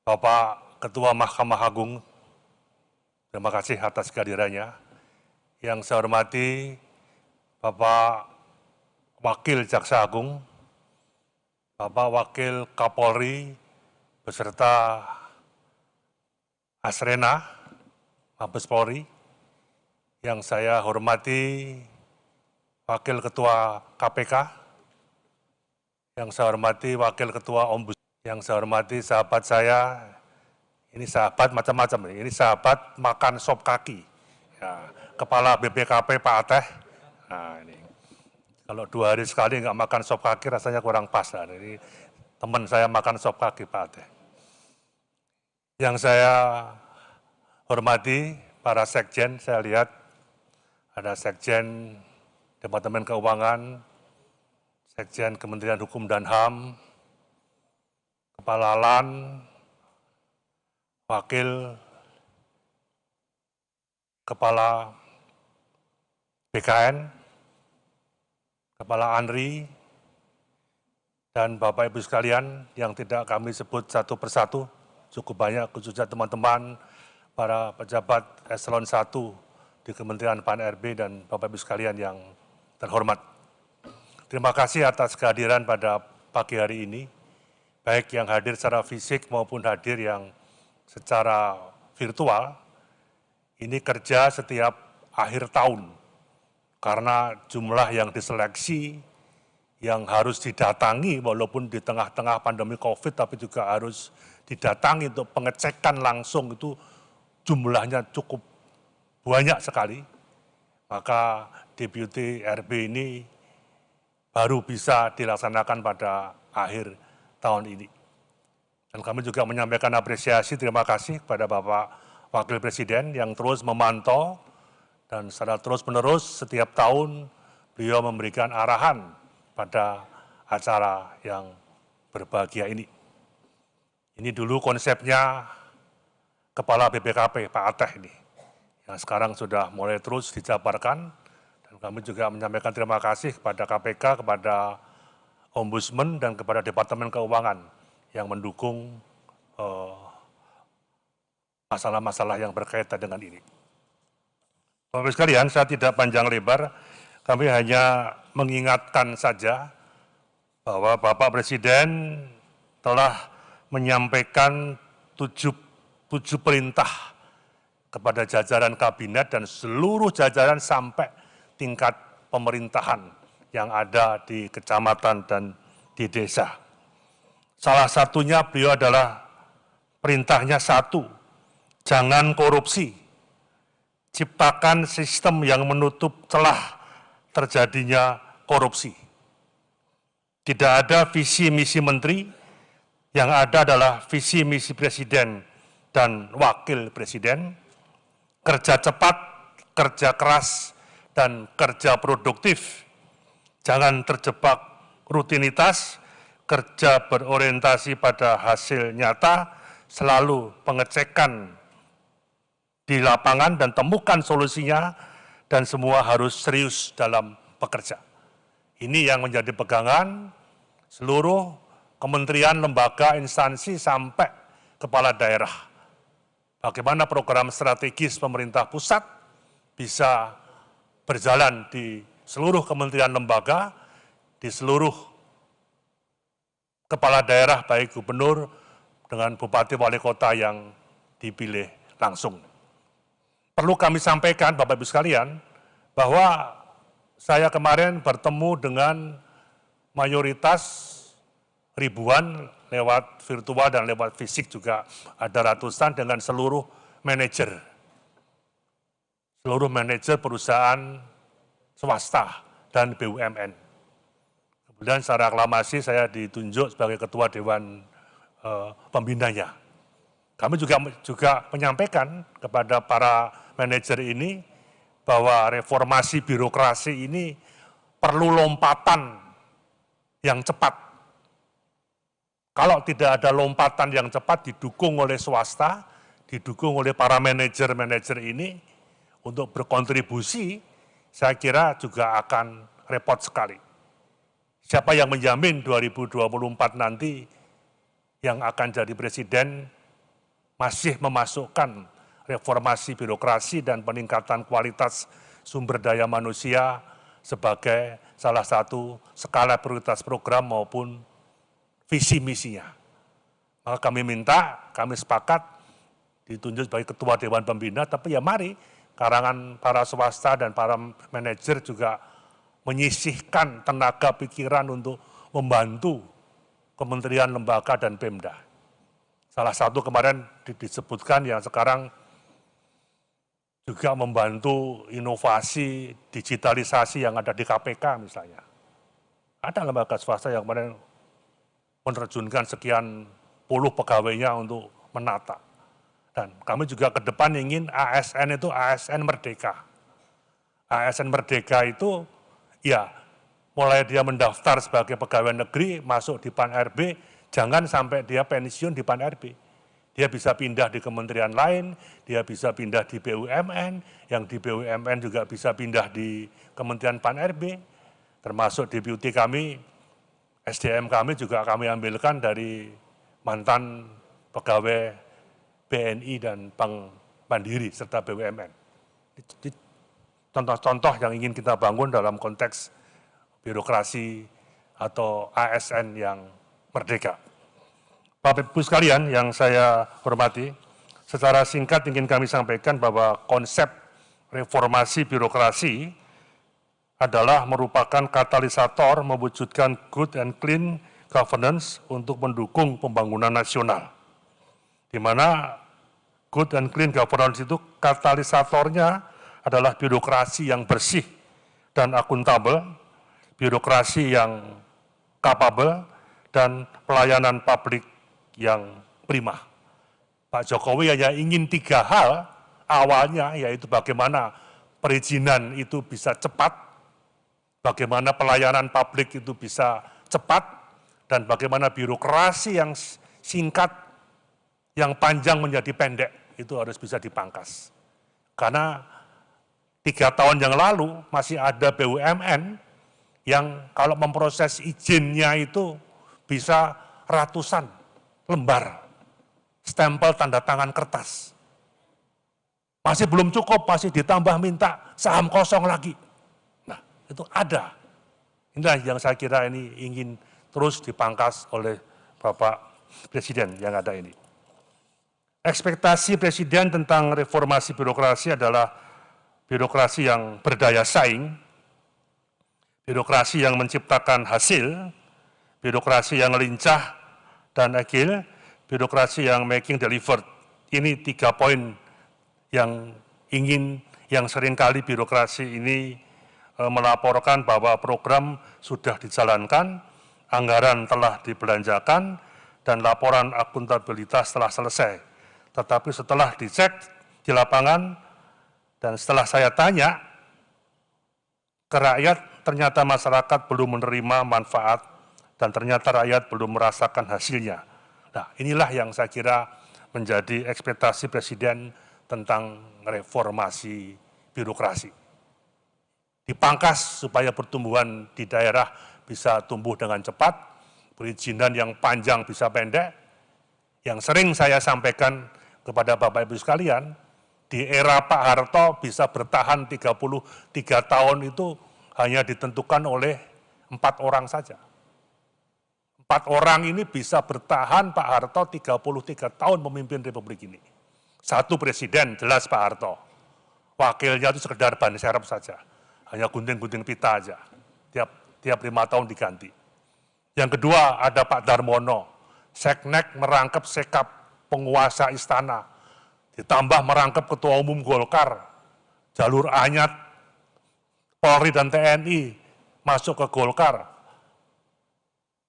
Z: Bapak Ketua Mahkamah Agung, terima kasih atas kehadirannya. Yang saya hormati Bapak Wakil Jaksa Agung, Bapak Wakil Kapolri, beserta Asrena, Mabes Polri, yang saya hormati Wakil Ketua KPK, yang saya hormati Wakil Ketua Ombudsman, yang saya hormati sahabat saya, ini sahabat macam-macam, ini sahabat makan sop kaki, ya, Kepala BPKP Pak Ateh, nah ini. Kalau 2 hari sekali nggak makan sop kaki rasanya kurang pas. Nah, ini teman saya makan sop kaki Pak Ade. Yang saya hormati para sekjen, saya lihat ada sekjen Departemen Keuangan, sekjen Kementerian Hukum dan HAM, Kepala LAN, Wakil Kepala BKN, Kepala ANRI, dan Bapak Ibu sekalian yang tidak kami sebut satu persatu, cukup banyak khususnya teman-teman, para pejabat eselon 1 di Kementerian Pan-RB dan Bapak Ibu sekalian yang terhormat. Terima kasih atas kehadiran pada pagi hari ini, baik yang hadir secara fisik maupun hadir yang secara virtual. Ini kerja setiap akhir tahun, karena jumlah yang diseleksi, yang harus didatangi walaupun di tengah-tengah pandemi COVID, tapi juga harus didatangi untuk pengecekan langsung itu jumlahnya cukup banyak sekali. Maka Deputi RB ini baru bisa dilaksanakan pada akhir tahun ini. Dan kami juga menyampaikan apresiasi, terima kasih kepada Bapak Wakil Presiden yang terus memantau dan secara terus-menerus setiap tahun beliau memberikan arahan pada acara yang berbahagia ini. Ini dulu konsepnya Kepala BPKP, Pak Ateh ini, yang sekarang sudah mulai terus dijabarkan. Dan kami juga menyampaikan terima kasih kepada KPK, kepada Ombudsman, dan kepada Departemen Keuangan yang mendukung masalah-masalah yang berkaitan dengan ini. Bapak-Ibu sekalian, saya tidak panjang lebar, kami hanya mengingatkan saja bahwa Bapak Presiden telah menyampaikan tujuh perintah kepada jajaran kabinet dan seluruh jajaran sampai tingkat pemerintahan yang ada di kecamatan dan di desa. Salah satunya beliau adalah perintahnya satu, jangan korupsi. Ciptakan sistem yang menutup celah terjadinya korupsi. Tidak ada visi misi menteri, yang ada adalah visi misi presiden dan wakil presiden. Kerja cepat, kerja keras, dan kerja produktif. Jangan terjebak rutinitas, kerja berorientasi pada hasil nyata, selalu pengecekan di lapangan dan temukan solusinya, dan semua harus serius dalam bekerja. Ini yang menjadi pegangan seluruh kementerian, lembaga, instansi, sampai kepala daerah. Bagaimana program strategis pemerintah pusat bisa berjalan di seluruh kementerian lembaga, di seluruh kepala daerah, baik gubernur dengan bupati wali kota yang dipilih langsung. Perlu kami sampaikan, Bapak-Ibu sekalian, bahwa saya kemarin bertemu dengan mayoritas ribuan lewat virtual dan lewat fisik juga ada ratusan dengan seluruh manajer perusahaan swasta dan BUMN. Kemudian secara aklamasi saya ditunjuk sebagai ketua Dewan Pembinanya. Kami juga menyampaikan kepada para manajer ini bahwa reformasi birokrasi ini perlu lompatan yang cepat. Kalau tidak ada lompatan yang cepat didukung oleh swasta, didukung oleh para manajer-manajer ini untuk berkontribusi, saya kira juga akan repot sekali. Siapa yang menjamin 2024 nanti yang akan jadi presiden masih memasukkan reformasi birokrasi dan peningkatan kualitas sumber daya manusia sebagai salah satu skala prioritas program maupun visi misinya. Maka kami sepakat ditunjuk sebagai ketua Dewan Pembina, tapi ya mari karangan para swasta dan para manajer juga menyisihkan tenaga pikiran untuk membantu kementerian, lembaga, dan Pemda. Salah satu kemarin disebutkan yang sekarang juga membantu inovasi digitalisasi yang ada di KPK misalnya. Ada lembaga swasta yang kemarin menerjunkan sekian puluh pegawainya untuk menata. Dan kami juga ke depan ingin ASN itu ASN Merdeka. ASN Merdeka itu ya mulai dia mendaftar sebagai pegawai negeri, masuk di PAN-RB, jangan sampai dia pensiun di PAN-RB. Dia bisa pindah di kementerian lain, dia bisa pindah di BUMN, yang di BUMN juga bisa pindah di Kementerian PAN-RB, termasuk deputi kami, SDM kami juga kami ambilkan dari mantan pegawai BNI dan Bank Mandiri serta BUMN. Contoh-contoh yang ingin kita bangun dalam konteks birokrasi atau ASN yang merdeka. Bapak Ibu sekalian yang saya hormati, secara singkat ingin kami sampaikan bahwa konsep reformasi birokrasi adalah merupakan katalisator mewujudkan good and clean governance untuk mendukung pembangunan nasional. Di mana good and clean governance itu katalisatornya adalah birokrasi yang bersih dan akuntabel, birokrasi yang kapabel, dan pelayanan publik yang prima. Pak Jokowi hanya ingin 3 hal awalnya, yaitu bagaimana perizinan itu bisa cepat, bagaimana pelayanan publik itu bisa cepat, dan bagaimana birokrasi yang singkat, yang panjang menjadi pendek, itu harus bisa dipangkas. Karena 3 tahun yang lalu masih ada BUMN yang kalau memproses izinnya itu bisa ratusan lembar stempel tanda tangan kertas. Masih belum cukup, masih ditambah minta saham kosong lagi. Nah, itu ada. Inilah yang saya kira ini ingin terus dipangkas oleh Bapak Presiden yang ada ini. Ekspektasi Presiden tentang reformasi birokrasi adalah birokrasi yang berdaya saing, birokrasi yang menciptakan hasil, birokrasi yang lincah dan agil, birokrasi yang making delivered. Ini 3 poin yang seringkali birokrasi ini melaporkan bahwa program sudah dijalankan, anggaran telah dibelanjakan, dan laporan akuntabilitas telah selesai. Tetapi setelah dicek di lapangan, dan setelah saya tanya ke rakyat, ternyata masyarakat belum menerima manfaat dan ternyata rakyat belum merasakan hasilnya. Nah, inilah yang saya kira menjadi ekspektasi Presiden tentang reformasi birokrasi. Dipangkas supaya pertumbuhan di daerah bisa tumbuh dengan cepat, perizinan yang panjang bisa pendek. Yang sering saya sampaikan kepada Bapak Ibu sekalian, di era Pak Harto bisa bertahan 33 tahun itu hanya ditentukan oleh 4 orang saja. 4 orang ini bisa bertahan Pak Harto 33 tahun memimpin Republik ini. 1 presiden, jelas Pak Harto. Wakilnya itu sekedar ban serep saja. Hanya gunting-gunting pita aja. Tiap 5 tahun diganti. Yang kedua ada Pak Darmono. Seknek merangkap sekap penguasa istana. Ditambah merangkap Ketua Umum Golkar, jalur Anyat, Polri dan TNI masuk ke Golkar,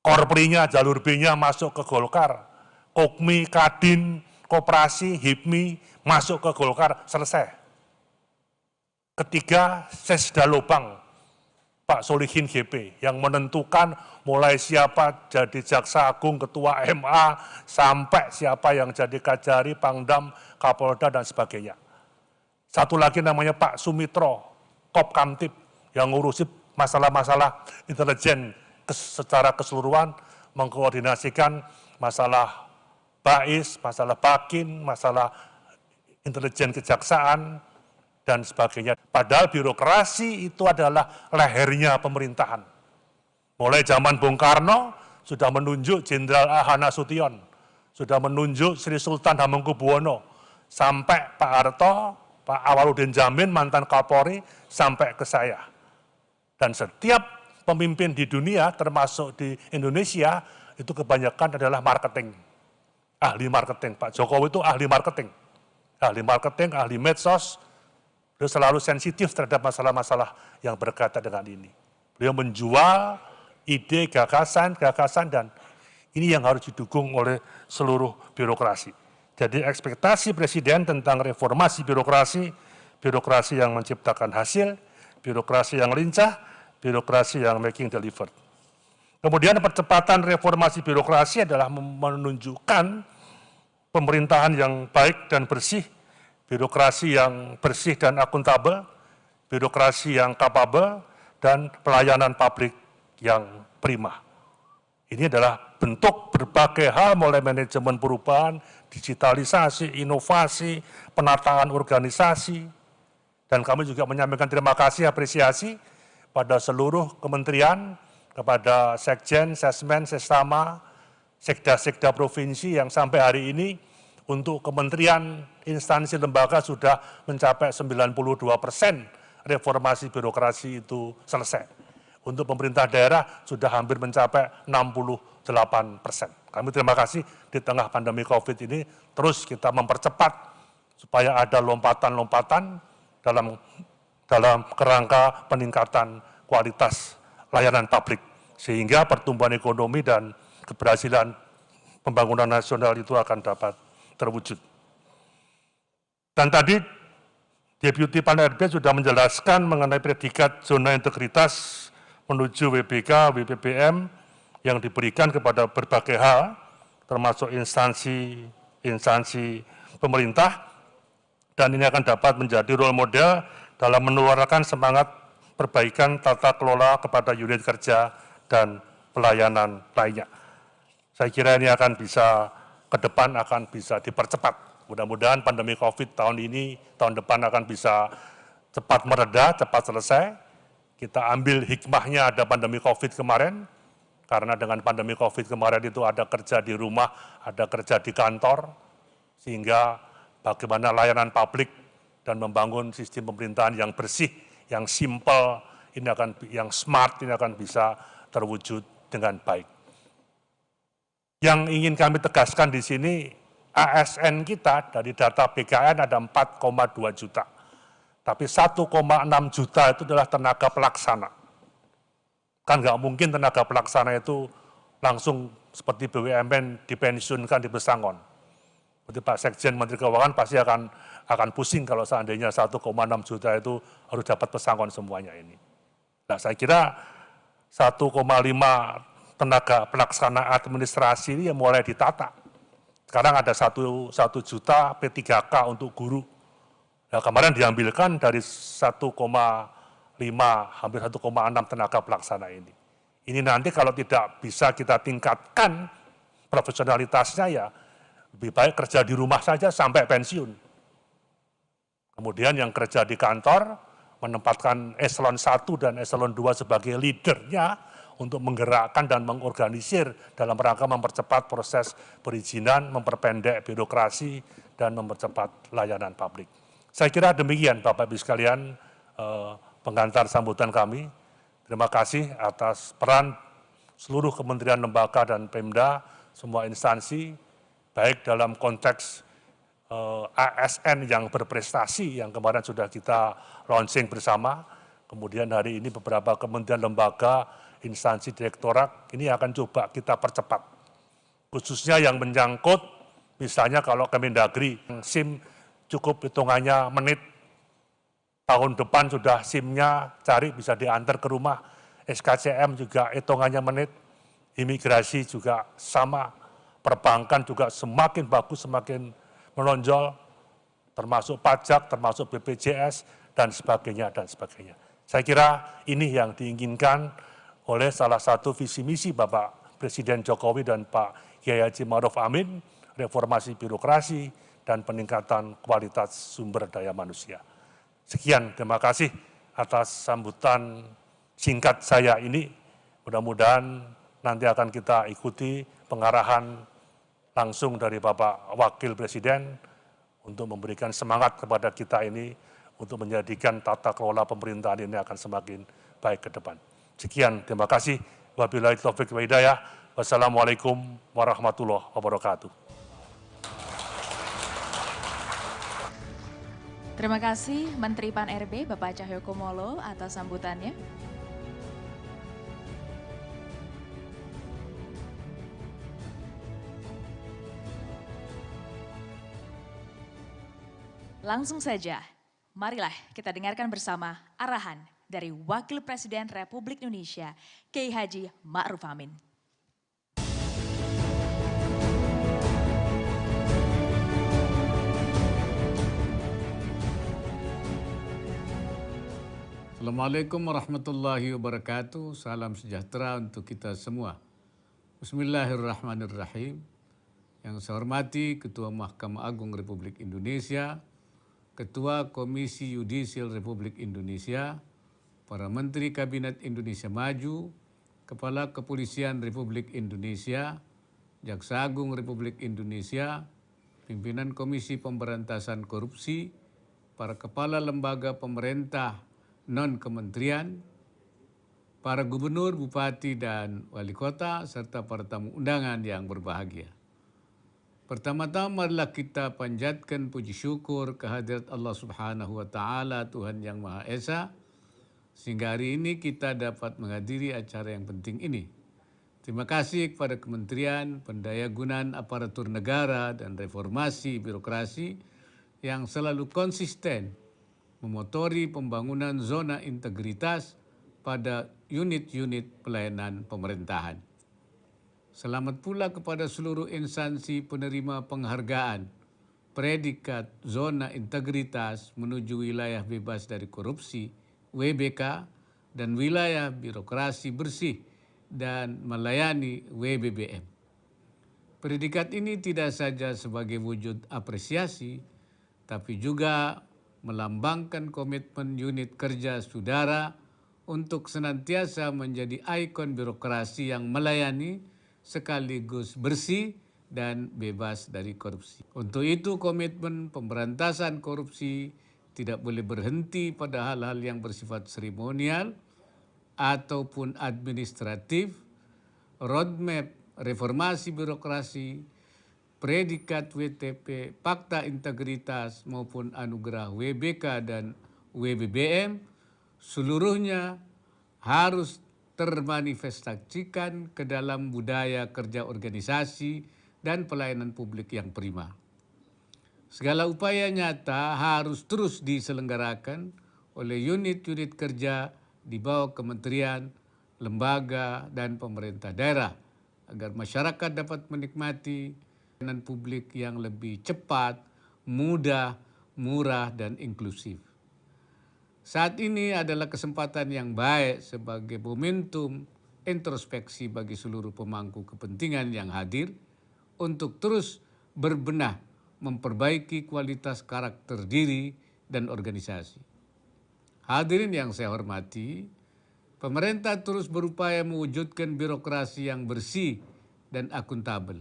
Z: Korprinya, jalur B-nya masuk ke Golkar, Kokmi, Kadin, Koperasi, HIPMI masuk ke Golkar, selesai. Ketiga, Sesda Lobang, Pak Solihin GP, yang menentukan mulai siapa jadi Jaksa Agung, Ketua MA, sampai siapa yang jadi Kajari, Pangdam, Kapolda, dan sebagainya. Satu lagi namanya Pak Sumitro, Kopkamtib, yang ngurusi masalah-masalah intelijen secara keseluruhan, mengkoordinasikan masalah BAIS, masalah BAKIN, masalah intelijen kejaksaan, dan sebagainya. Padahal birokrasi itu adalah lehernya pemerintahan. Mulai zaman Bung Karno sudah menunjuk Jenderal A. Nasution, sudah menunjuk Sri Sultan Hamengkubuwono, sampai Pak Harto, Pak Awaludin Jamin, mantan Kapolri, sampai ke saya. Dan setiap pemimpin di dunia, termasuk di Indonesia, itu kebanyakan adalah marketing. Ahli marketing. Pak Jokowi itu ahli marketing. Ahli marketing, ahli medsos, beliau selalu sensitif terhadap masalah-masalah yang berkaitan dengan ini. Beliau menjual ide, gagasan, dan ini yang harus didukung oleh seluruh birokrasi. Jadi ekspektasi Presiden tentang reformasi birokrasi, birokrasi yang menciptakan hasil, birokrasi yang lincah, birokrasi yang making delivered. Kemudian percepatan reformasi birokrasi adalah menunjukkan pemerintahan yang baik dan bersih, birokrasi yang bersih dan akuntabel, birokrasi yang kapabel, dan pelayanan publik yang prima. Ini adalah bentuk berbagai hal, mulai manajemen perubahan, digitalisasi, inovasi, penataan organisasi, dan kami juga menyampaikan terima kasih, apresiasi pada seluruh kementerian, kepada Sekjen, Sesmen, Sestama, Sekda-Sekda Provinsi yang sampai hari ini untuk kementerian, instansi, lembaga sudah mencapai 92% reformasi birokrasi itu selesai. Untuk pemerintah daerah sudah hampir mencapai 68%. Kami terima kasih di tengah pandemi COVID ini terus kita mempercepat supaya ada lompatan-lompatan dalam kerangka peningkatan kualitas layanan publik, sehingga pertumbuhan ekonomi dan keberhasilan pembangunan nasional itu akan dapat terwujud. Dan tadi Deputi Pan RB sudah menjelaskan mengenai predikat zona integritas menuju WBK, WPBM yang diberikan kepada berbagai hal, termasuk instansi pemerintah, dan ini akan dapat menjadi role model dalam menularkan semangat perbaikan tata kelola kepada unit kerja dan pelayanan lainnya. Saya kira ini akan bisa ke depan akan bisa dipercepat. Mudah-mudahan pandemi COVID tahun ini, tahun depan akan bisa cepat mereda, cepat selesai. Kita ambil hikmahnya ada pandemi COVID kemarin, karena dengan pandemi COVID kemarin itu ada kerja di rumah, ada kerja di kantor, sehingga bagaimana layanan publik dan membangun sistem pemerintahan yang bersih, yang simple, yang smart, ini akan bisa terwujud dengan baik. Yang ingin kami tegaskan di sini, ASN kita dari data BKN ada 4,2 juta. Tapi 1,6 juta itu adalah tenaga pelaksana. Kan nggak mungkin tenaga pelaksana itu langsung seperti BUMN dipensiunkan di pesangon. Seperti Pak Sekjen Menteri Keuangan pasti akan pusing kalau seandainya 1,6 juta itu harus dapat pesangon semuanya ini. Nah, saya kira 1,5 tenaga pelaksana administrasi ini yang mulai ditata. Sekarang ada 1 juta P3K untuk guru. Nah, kemarin diambilkan dari 1,5 hampir 1,6 tenaga pelaksana ini. Ini nanti kalau tidak bisa kita tingkatkan profesionalitasnya ya lebih baik kerja di rumah saja sampai pensiun. Kemudian yang kerja di kantor menempatkan eselon 1 dan eselon 2 sebagai leadernya untuk menggerakkan dan mengorganisir dalam rangka mempercepat proses perizinan, memperpendek birokrasi, dan mempercepat layanan publik. Saya kira demikian Bapak-Ibu sekalian pengantar sambutan kami. Terima kasih atas peran seluruh kementerian, lembaga, dan Pemda, semua instansi, baik dalam konteks ASN yang berprestasi yang kemarin sudah kita launching bersama, kemudian hari ini beberapa kementerian, lembaga, instansi, direktorat, ini akan coba kita percepat. Khususnya yang menyangkut, misalnya kalau Kemendagri, SIM cukup hitungannya menit, tahun depan sudah SIM-nya cari bisa diantar ke rumah, SKCM juga hitungannya menit, imigrasi juga sama, perbankan juga semakin bagus, semakin menonjol, termasuk pajak, termasuk BPJS, dan sebagainya, dan sebagainya. Saya kira ini yang diinginkan oleh salah satu visi misi Bapak Presiden Jokowi dan Pak Kiai Haji Ma'ruf Amin, reformasi birokrasi dan peningkatan kualitas sumber daya manusia. Sekian, terima kasih atas sambutan singkat saya ini. Mudah-mudahan nanti akan kita ikuti pengarahan langsung dari Bapak Wakil Presiden untuk memberikan semangat kepada kita ini untuk menjadikan tata kelola pemerintahan ini akan semakin baik ke depan. Sekian, terima kasih. Wabillahi taufiq wa hidayah. Wassalamualaikum warahmatullahi wabarakatuh.
P: Terima kasih Menteri Pan RB Bapak Cahyokumolo atas sambutannya. Langsung saja, marilah kita dengarkan bersama arahan dari Wakil Presiden Republik Indonesia, Kiai Haji Ma'ruf Amin.
B: Assalamualaikum warahmatullahi wabarakatuh. Salam sejahtera untuk kita semua. Bismillahirrahmanirrahim. Yang saya hormati Ketua Mahkamah Agung Republik Indonesia, Ketua Komisi Yudisial Republik Indonesia, para Menteri Kabinet Indonesia Maju, Kepala Kepolisian Republik Indonesia, Jaksa Agung Republik Indonesia, pimpinan Komisi Pemberantasan Korupsi, para kepala lembaga pemerintah non-kementerian, para gubernur, bupati, dan wali kota, serta para tamu undangan yang berbahagia. Pertama-tama marilah kita panjatkan puji syukur kehadirat Allah Subhanahu wa Ta'ala, Tuhan yang Maha Esa, sehingga hari ini kita dapat menghadiri acara yang penting ini. Terima kasih kepada Kementerian Pendayagunaan Aparatur Negara dan Reformasi Birokrasi yang selalu konsisten memotori pembangunan zona integritas pada unit-unit pelayanan pemerintahan. Selamat pula kepada seluruh instansi penerima penghargaan predikat zona integritas menuju wilayah bebas dari korupsi WBK dan wilayah birokrasi bersih dan melayani WBBM. Predikat ini tidak saja sebagai wujud apresiasi, tapi juga melambangkan komitmen unit kerja saudara untuk senantiasa menjadi ikon birokrasi yang melayani sekaligus bersih dan bebas dari korupsi. Untuk itu komitmen pemberantasan korupsi tidak boleh berhenti pada hal-hal yang bersifat seremonial ataupun administratif. Roadmap reformasi birokrasi, predikat WTP, fakta integritas maupun anugerah WBK dan WBBM seluruhnya harus termanifestasikan ke dalam budaya kerja organisasi dan pelayanan publik yang prima. Segala upaya nyata harus terus diselenggarakan oleh unit-unit kerja di bawah kementerian, lembaga, dan pemerintah daerah agar masyarakat dapat menikmati pelayanan publik yang lebih cepat, mudah, murah, dan inklusif. Saat ini adalah kesempatan yang baik sebagai momentum introspeksi bagi seluruh pemangku kepentingan yang hadir untuk terus berbenah memperbaiki kualitas karakter diri dan organisasi. Hadirin yang saya hormati, pemerintah terus berupaya mewujudkan birokrasi yang bersih dan akuntabel,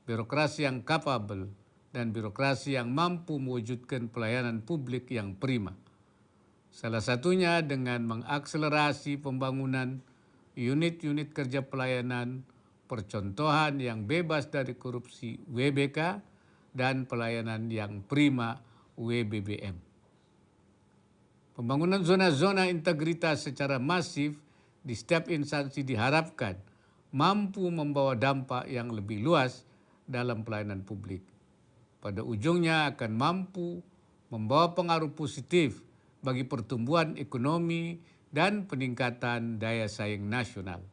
B: birokrasi yang kapabel, dan birokrasi yang mampu mewujudkan pelayanan publik yang prima. Salah satunya dengan mengakselerasi pembangunan unit-unit kerja pelayanan, percontohan yang bebas dari korupsi WBK, dan pelayanan yang prima WBBM. Pembangunan zona-zona integritas secara masif di setiap instansi diharapkan mampu membawa dampak yang lebih luas dalam pelayanan publik. Pada ujungnya akan mampu membawa pengaruh positif bagi pertumbuhan ekonomi dan peningkatan daya saing nasional.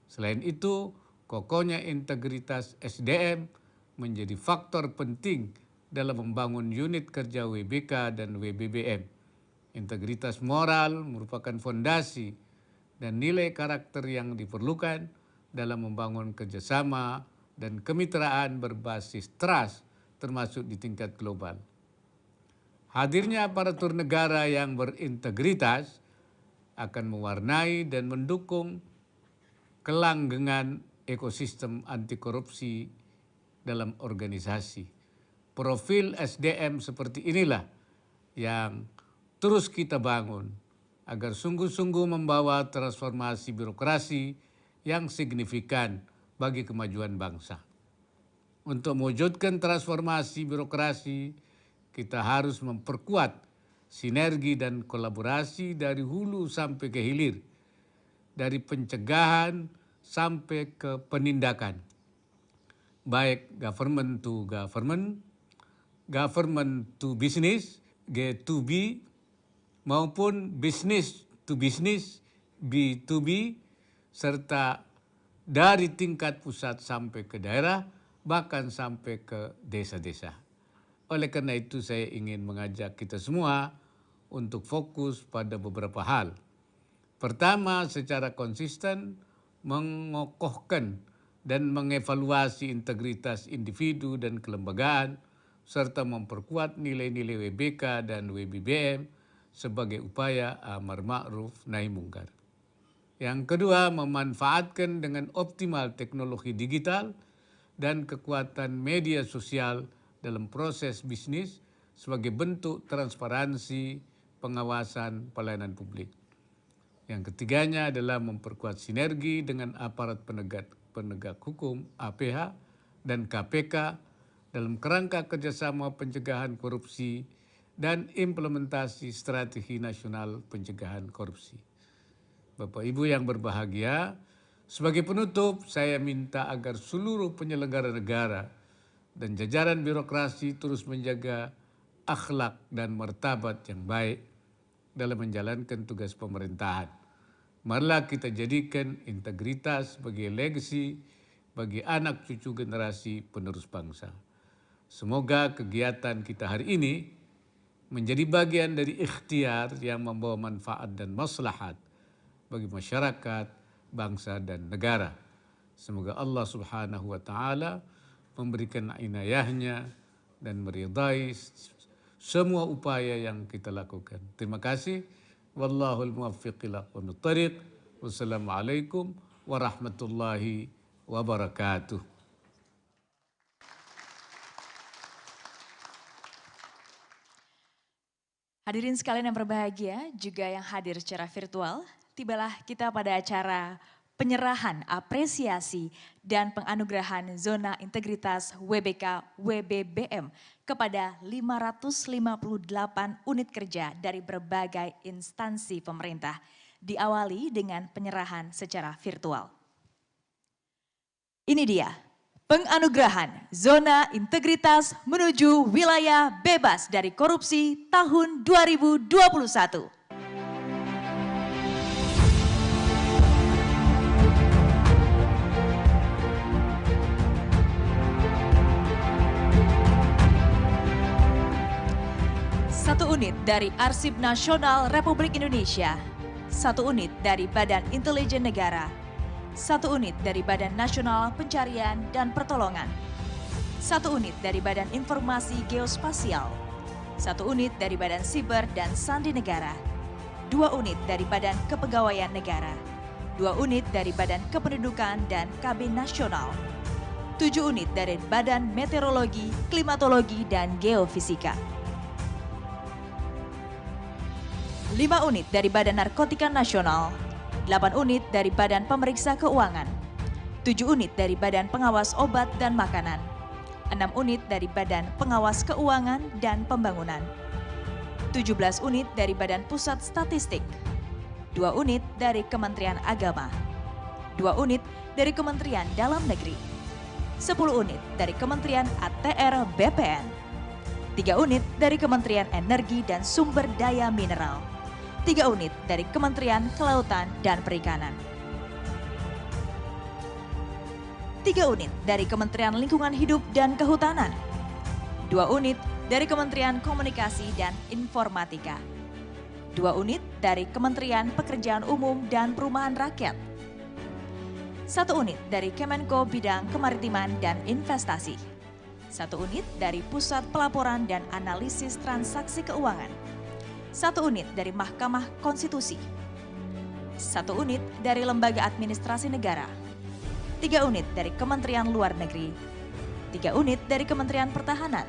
B: Selain itu, kokohnya integritas SDM menjadi faktor penting dalam membangun unit kerja WBK dan WBBM. Integritas moral merupakan fondasi dan nilai karakter yang diperlukan dalam membangun kerjasama dan kemitraan berbasis trust termasuk di tingkat global. Hadirnya aparatur negara yang berintegritas akan mewarnai dan mendukung kelanggengan ekosistem anti korupsi dalam organisasi. Profil SDM seperti inilah yang terus kita bangun agar sungguh-sungguh membawa transformasi birokrasi yang signifikan bagi kemajuan bangsa. Untuk mewujudkan transformasi birokrasi, kita harus memperkuat sinergi dan kolaborasi dari hulu sampai ke hilir, dari pencegahan sampai ke penindakan, baik government to government, government to business, G2B, maupun business to business, B2B, serta dari tingkat pusat sampai ke daerah, bahkan sampai ke desa-desa. Oleh karena itu saya ingin mengajak kita semua untuk fokus pada beberapa hal. Pertama, secara konsisten mengokohkan dan mengevaluasi integritas individu dan kelembagaan, serta memperkuat nilai-nilai WBK dan WBBM sebagai upaya amar ma'ruf nahi mungkar. Yang kedua, memanfaatkan dengan optimal teknologi digital dan kekuatan media sosial dalam proses bisnis sebagai bentuk transparansi pengawasan pelayanan publik. Yang ketiganya adalah memperkuat sinergi dengan aparat penegak hukum APH dan KPK dalam kerangka kerjasama pencegahan korupsi dan implementasi strategi nasional pencegahan korupsi. Bapak Ibu yang berbahagia, sebagai penutup saya minta agar seluruh penyelenggara negara dan jajaran birokrasi terus menjaga akhlak dan martabat yang baik dalam menjalankan tugas pemerintahan. Marilah kita jadikan integritas sebagai legacy bagi anak cucu generasi penerus bangsa. Semoga kegiatan kita hari ini menjadi bagian dari ikhtiar yang membawa manfaat dan maslahat bagi masyarakat, bangsa, dan negara. Semoga Allah Subhanahu wa Ta'ala memberikan inayahnya dan meridai semua upaya yang kita lakukan. Terima kasih. Wallahul muwaffiq ila aqwamit thariq. Wassalamualaikum warahmatullahi wabarakatuh.
P: Hadirin sekalian yang berbahagia, juga yang hadir secara virtual, tibalah kita pada acara penyerahan apresiasi dan penganugerahan zona integritas WBK WBBM kepada 558 unit kerja dari berbagai instansi pemerintah, diawali dengan penyerahan secara virtual. Ini dia penganugerahan zona integritas menuju wilayah bebas dari korupsi tahun 2021. Satu unit dari Arsip Nasional Republik Indonesia, 1 unit dari Badan Intelijen Negara, 1 unit dari Badan Nasional Pencarian dan Pertolongan, 1 unit dari Badan Informasi Geospasial, 1 unit dari Badan Siber dan Sandi Negara, 2 unit dari Badan Kepegawaian Negara, 2 unit dari Badan Kependudukan dan KB Nasional, 7 unit dari Badan Meteorologi, Klimatologi, dan Geofisika, 5 unit dari Badan Narkotika Nasional, 8 unit dari Badan Pemeriksa Keuangan, 7 unit dari Badan Pengawas Obat dan Makanan, 6 unit dari Badan Pengawas Keuangan dan Pembangunan, 17 unit dari Badan Pusat Statistik, 2 unit dari Kementerian Agama, 2 unit dari Kementerian Dalam Negeri, 10 unit dari Kementerian ATR BPN, 3 unit dari Kementerian Energi dan Sumber Daya Mineral, 3 unit dari Kementerian Kelautan dan Perikanan, 3 unit dari Kementerian Lingkungan Hidup dan Kehutanan, 2 unit dari Kementerian Komunikasi dan Informatika, 2 unit dari Kementerian Pekerjaan Umum dan Perumahan Rakyat, 1 unit dari Kemenko Bidang Kemaritiman dan Investasi, 1 unit dari Pusat Pelaporan dan Analisis Transaksi Keuangan, 1 unit dari Mahkamah Konstitusi, 1 unit dari Lembaga Administrasi Negara, 3 unit dari Kementerian Luar Negeri, 3 unit dari Kementerian Pertahanan,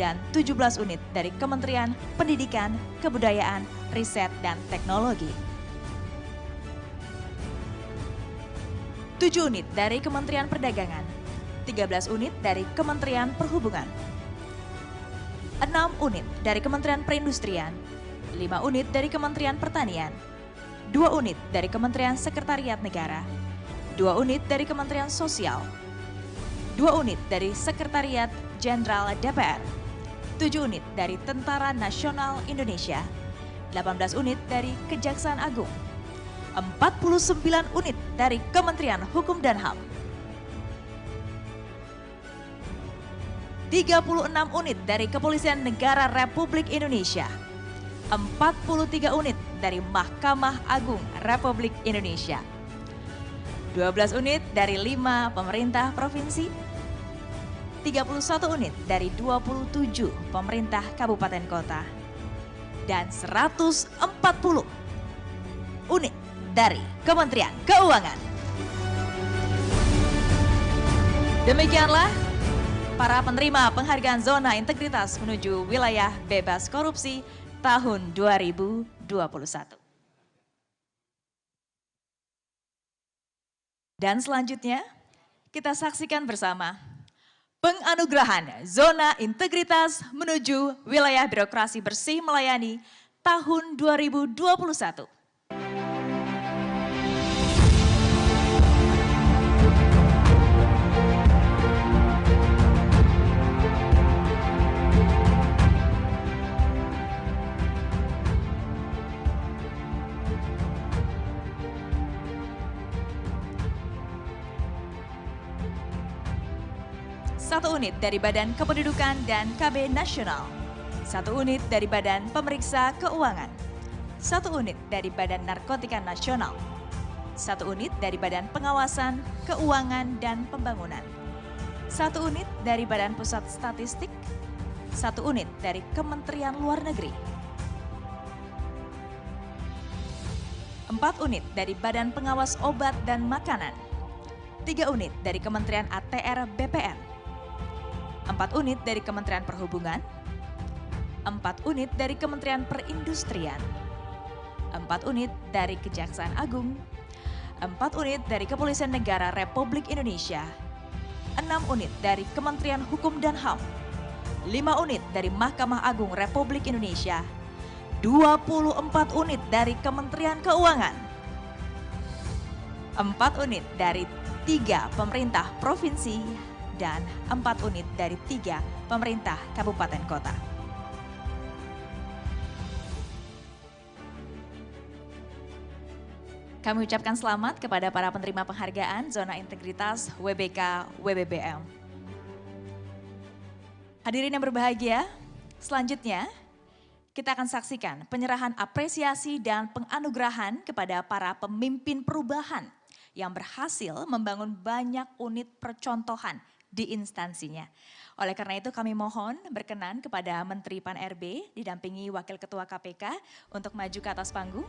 P: dan 17 unit dari Kementerian Pendidikan, Kebudayaan, Riset, dan Teknologi. 7 unit dari Kementerian Perdagangan, 13 unit dari Kementerian Perhubungan, 6 unit dari Kementerian Perindustrian, 5 unit dari Kementerian Pertanian, 2 unit dari Kementerian Sekretariat Negara, 2 unit dari Kementerian Sosial, 2 unit dari Sekretariat Jenderal DPR, 7 unit dari Tentara Nasional Indonesia, 18 unit dari Kejaksaan Agung, 49 unit dari Kementerian Hukum dan HAM, 36 unit dari Kepolisian Negara Republik Indonesia, 43 unit dari Mahkamah Agung Republik Indonesia, 12 unit dari 5 pemerintah provinsi, 31 unit dari 27 pemerintah kabupaten kota, dan 140 unit dari Kementerian Keuangan. Demikianlah para penerima penghargaan Zona Integritas menuju Wilayah Bebas Korupsi tahun 2021. Dan selanjutnya kita saksikan bersama penganugerahan Zona Integritas menuju Wilayah Birokrasi Bersih Melayani tahun 2021. Satu unit dari Badan Kependudukan dan KB Nasional, 1 unit dari Badan Pemeriksa Keuangan, 1 unit dari Badan Narkotika Nasional, 1 unit dari Badan Pengawasan Keuangan dan Pembangunan, 1 unit dari Badan Pusat Statistik, 1 unit dari Kementerian Luar Negeri, 4 unit dari Badan Pengawas Obat dan Makanan, 3 unit dari Kementerian ATR BPN, 4 unit dari Kementerian Perhubungan, 4 unit dari Kementerian Perindustrian, 4 unit dari Kejaksaan Agung, 4 unit dari Kepolisian Negara Republik Indonesia, 6 unit dari Kementerian Hukum dan HAM, 5 unit dari Mahkamah Agung Republik Indonesia, 24 unit dari Kementerian Keuangan, 4 unit dari 3 pemerintah provinsi, dan 4 unit dari 3 pemerintah kabupaten kota. Kami ucapkan selamat kepada para penerima penghargaan Zona Integritas WBK WBBM. Hadirin yang berbahagia, selanjutnya kita akan saksikan penyerahan apresiasi dan penganugerahan kepada para pemimpin perubahan yang berhasil membangun banyak unit percontohan di instansinya. Oleh karena itu kami mohon berkenan kepada Menteri Pan-RB didampingi Wakil Ketua KPK untuk maju ke atas panggung.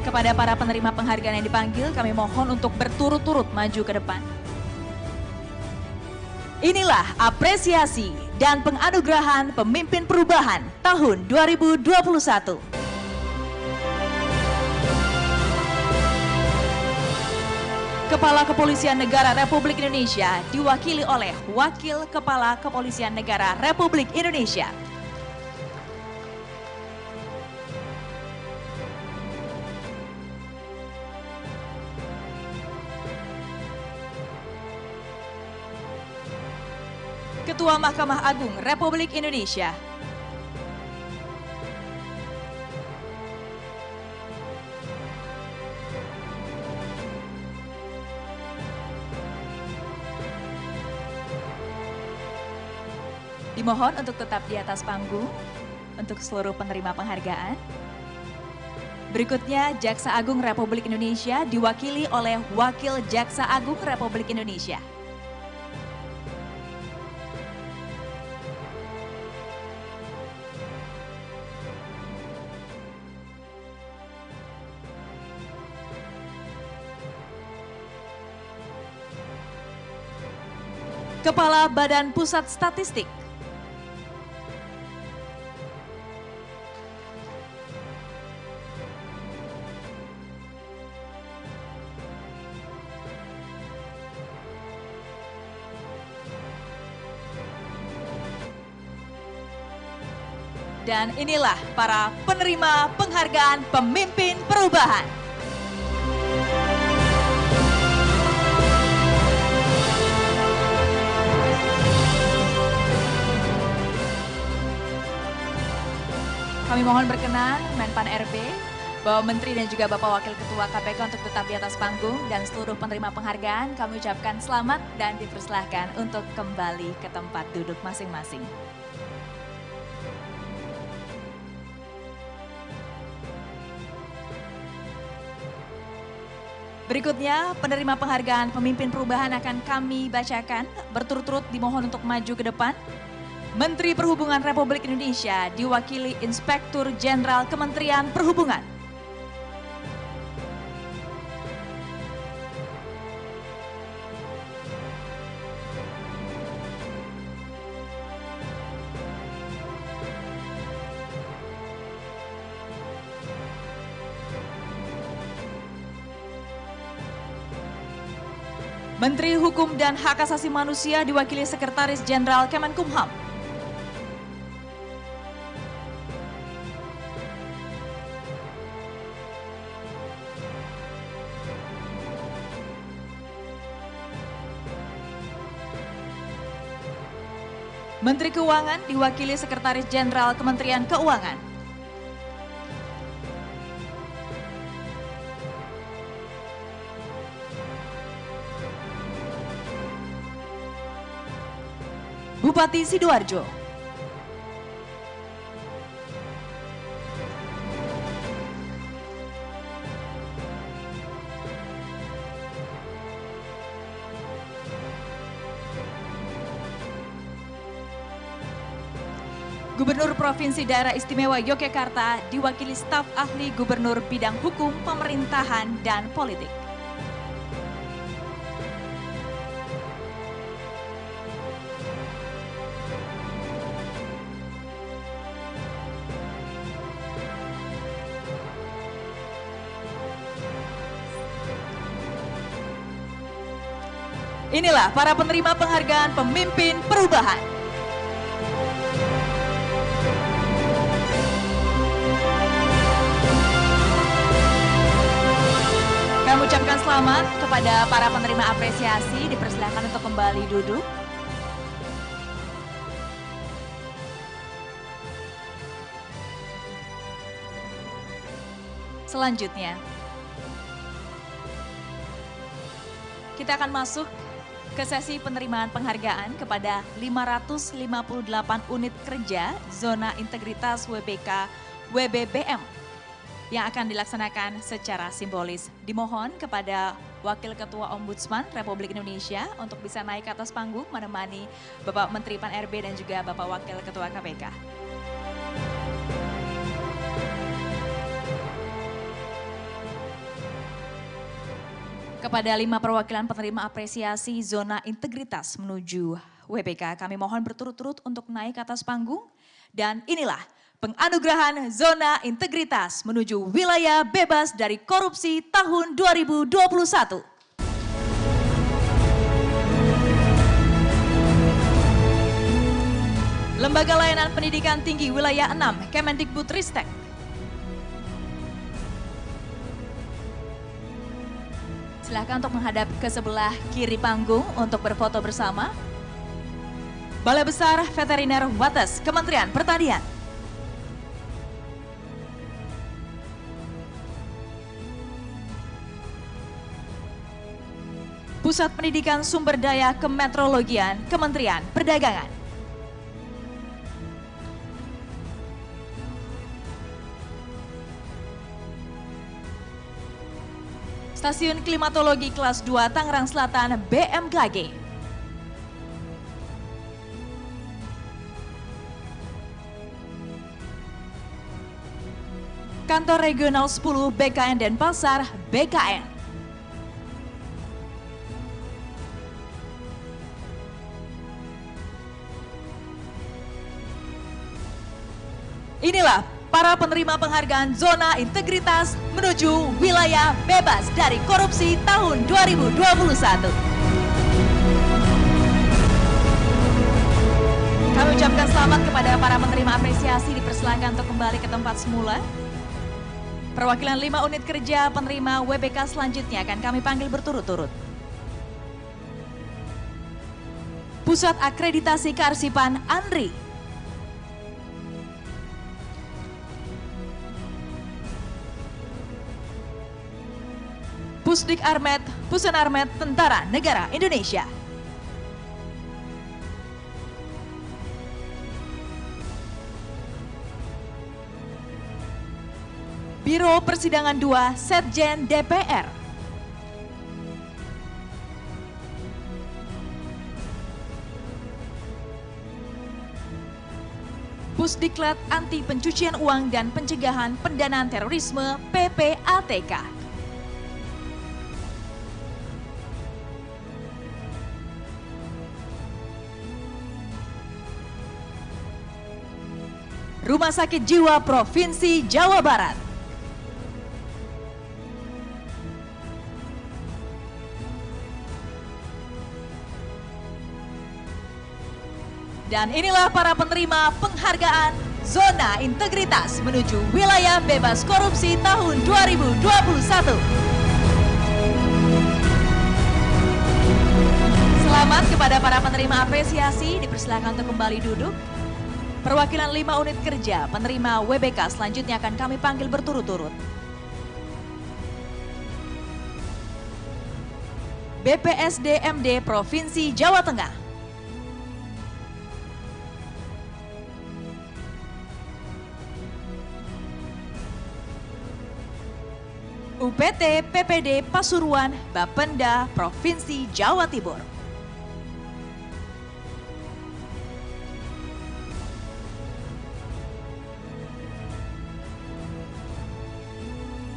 P: Kepada para penerima penghargaan yang dipanggil, kami mohon untuk berturut-turut maju ke depan. Inilah apresiasi dan penganugerahan pemimpin perubahan tahun 2021. Kepala Kepolisian Negara Republik Indonesia diwakili oleh Wakil Kepala Kepolisian Negara Republik Indonesia. Ketua Mahkamah Agung Republik Indonesia. Dimohon untuk tetap di atas panggung untuk seluruh penerima penghargaan. Berikutnya Jaksa Agung Republik Indonesia diwakili oleh Wakil Jaksa Agung Republik Indonesia. Kepala Badan Pusat Statistik. Dan inilah para penerima penghargaan pemimpin perubahan. Kami mohon berkenan Menpan RB, Bapak Menteri dan juga Bapak Wakil Ketua KPK untuk tetap di atas panggung, dan seluruh penerima penghargaan kami ucapkan selamat dan dipersilahkan untuk kembali ke tempat duduk masing-masing. Berikutnya, penerima penghargaan pemimpin perubahan akan kami bacakan. Berturut-turut dimohon untuk maju ke depan. Menteri Perhubungan Republik Indonesia diwakili Inspektur Jenderal Kementerian Perhubungan. Menteri Hukum dan Hak Asasi Manusia diwakili Sekretaris Jenderal Kemenkumham. Menteri Keuangan diwakili Sekretaris Jenderal Kementerian Keuangan. Bupati Sidoarjo. Gubernur Provinsi Daerah Istimewa Yogyakarta diwakili staf ahli Gubernur bidang hukum, pemerintahan, dan politik. Inilah para penerima penghargaan pemimpin perubahan. Kami ucapkan selamat kepada para penerima apresiasi, dipersilakan untuk kembali duduk. Selanjutnya, kita akan masuk ke sesi penerimaan penghargaan kepada 558 unit kerja zona integritas WBK WBBM yang akan dilaksanakan secara simbolis. Dimohon kepada Wakil Ketua Ombudsman Republik Indonesia untuk bisa naik ke atas panggung menemani Bapak Menteri Pan-RB dan juga Bapak Wakil Ketua KPK. Kepada 5 perwakilan penerima apresiasi zona integritas menuju WBK, kami mohon berturut-turut untuk naik ke atas panggung. Dan inilah penganugerahan zona integritas menuju wilayah bebas dari korupsi tahun 2021. Lembaga Layanan Pendidikan Tinggi Wilayah 6, Kemendikbudristek. Silakan untuk menghadap ke sebelah kiri panggung untuk berfoto bersama. Balai Besar Veteriner Wates, Kementerian Pertanian. Pusat Pendidikan Sumber Daya Kemetrologian, Kementerian Perdagangan. Stasiun Klimatologi Kelas 2 Tangerang Selatan BMKG. Kantor Regional 10 BKN Denpasar BKN. Inilah para penerima penghargaan zona integritas menuju wilayah bebas dari korupsi tahun 2021. Kami ucapkan selamat kepada para penerima apresiasi, dipersilakan untuk kembali ke tempat semula. Perwakilan 5 unit kerja penerima WBK selanjutnya akan kami panggil berturut-turut. Pusat Akreditasi Kearsipan ANRI. Pusdik Armet, Pusenarmet Tentara Negara Indonesia. Biro Persidangan 2 Setjen DPR. Pusdiklat Anti Pencucian Uang dan Pencegahan Pendanaan Terorisme PPATK. Rumah Sakit Jiwa Provinsi Jawa Barat. Dan inilah para penerima penghargaan Zona Integritas menuju Wilayah Bebas Korupsi tahun 2021. Selamat kepada para penerima apresiasi, dipersilakan untuk kembali duduk. Perwakilan 5 unit kerja penerima WBK selanjutnya akan kami panggil berturut-turut. BPSDMD Provinsi Jawa Tengah. UPT PPD Pasuruan Bapenda Provinsi Jawa Timur.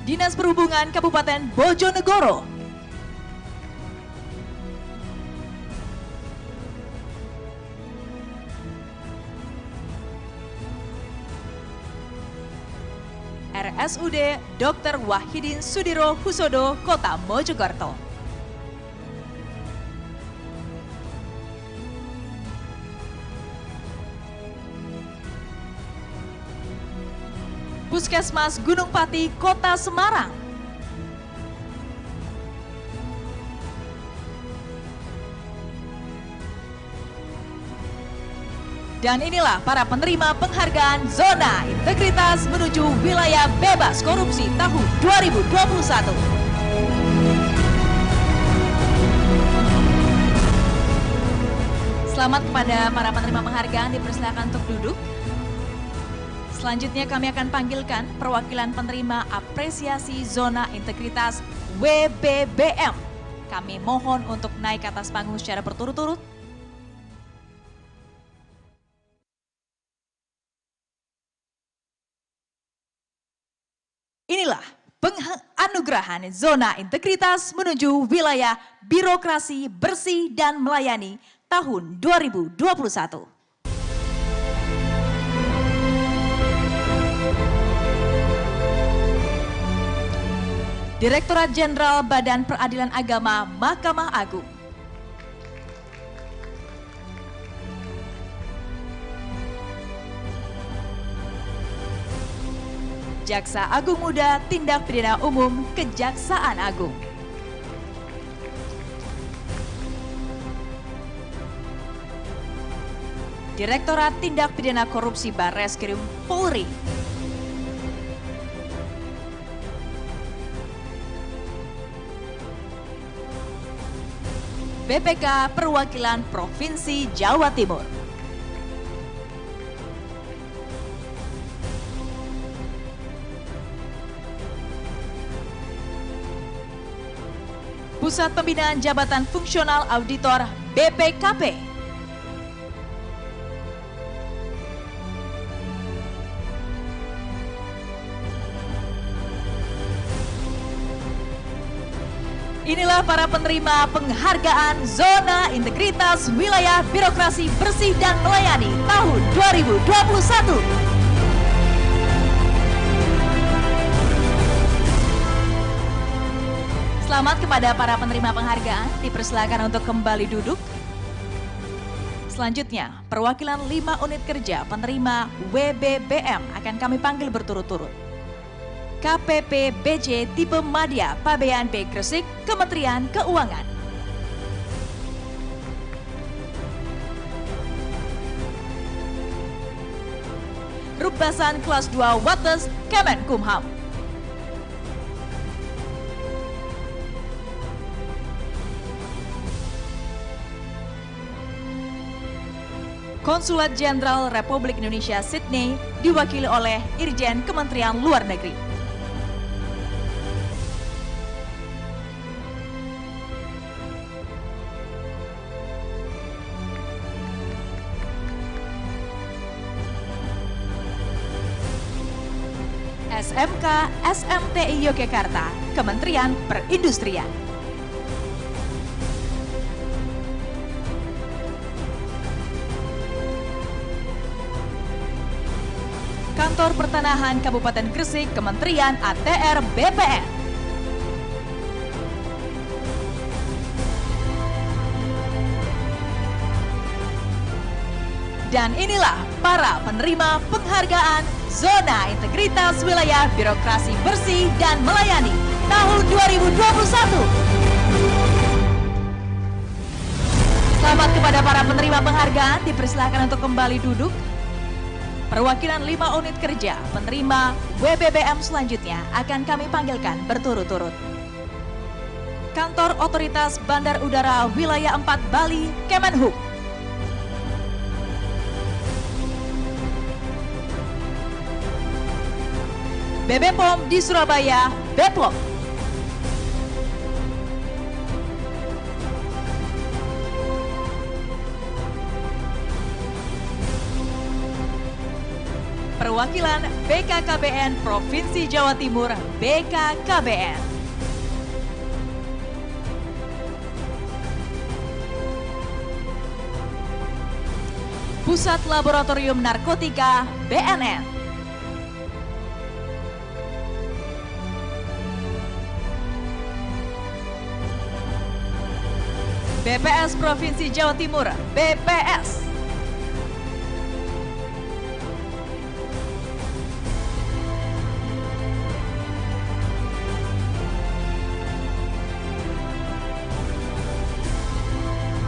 P: Dinas Perhubungan Kabupaten Bojonegoro. RSUD Dr. Wahidin Sudiro Husodo, Kota Mojokerto. Puskesmas Gunung Pati, Kota Semarang. Dan inilah para penerima penghargaan Zona Integritas menuju Wilayah Bebas Korupsi tahun 2021. Selamat kepada para penerima penghargaan, dipersilakan untuk duduk. Selanjutnya kami akan panggilkan perwakilan penerima apresiasi Zona Integritas WBBM. Kami mohon untuk naik ke atas panggung secara berturut-turut. Inilah penganugerahan Zona Integritas menuju Wilayah Birokrasi Bersih dan Melayani tahun 2021. Direktorat Jenderal Badan Peradilan Agama Mahkamah Agung. Jaksa Agung Muda Tindak Pidana Umum Kejaksaan Agung. Direktorat Tindak Pidana Korupsi Barreskrim Polri. BPK Perwakilan Provinsi Jawa Timur. Pusat Pembinaan Jabatan Fungsional Auditor BPKP. Inilah para penerima penghargaan Zona Integritas Wilayah Birokrasi Bersih dan Melayani tahun 2021. Selamat kepada para penerima penghargaan, dipersilakan untuk kembali duduk. Selanjutnya, perwakilan 5 unit kerja penerima WBBM akan kami panggil berturut-turut. KPP BC Tipe Madya Pabean B Gresik, Kementerian Keuangan. Rukbasan Kelas 2 Wates, Kemenkumham. Konsulat Jenderal Republik Indonesia Sydney diwakili oleh Irjen Kementerian Luar Negeri. SMK SMTI Yogyakarta, Kementerian Perindustrian. Kantor Pertanahan Kabupaten Gresik, Kementerian ATR BPN. Dan inilah para penerima penghargaan Zona Integritas Wilayah Birokrasi Bersih dan Melayani tahun 2021. Selamat kepada para penerima penghargaan, dipersilakan untuk kembali duduk. Perwakilan 5 unit kerja penerima WBBM selanjutnya akan kami panggilkan berturut-turut. Kantor Otoritas Bandar Udara Wilayah 4 Bali, Kemenhub. BBPOM di Surabaya, Beplok. Perwakilan BKKBN Provinsi Jawa Timur, BKKBN. Pusat Laboratorium Narkotika, BNN. BPS Provinsi Jawa Timur, BPS.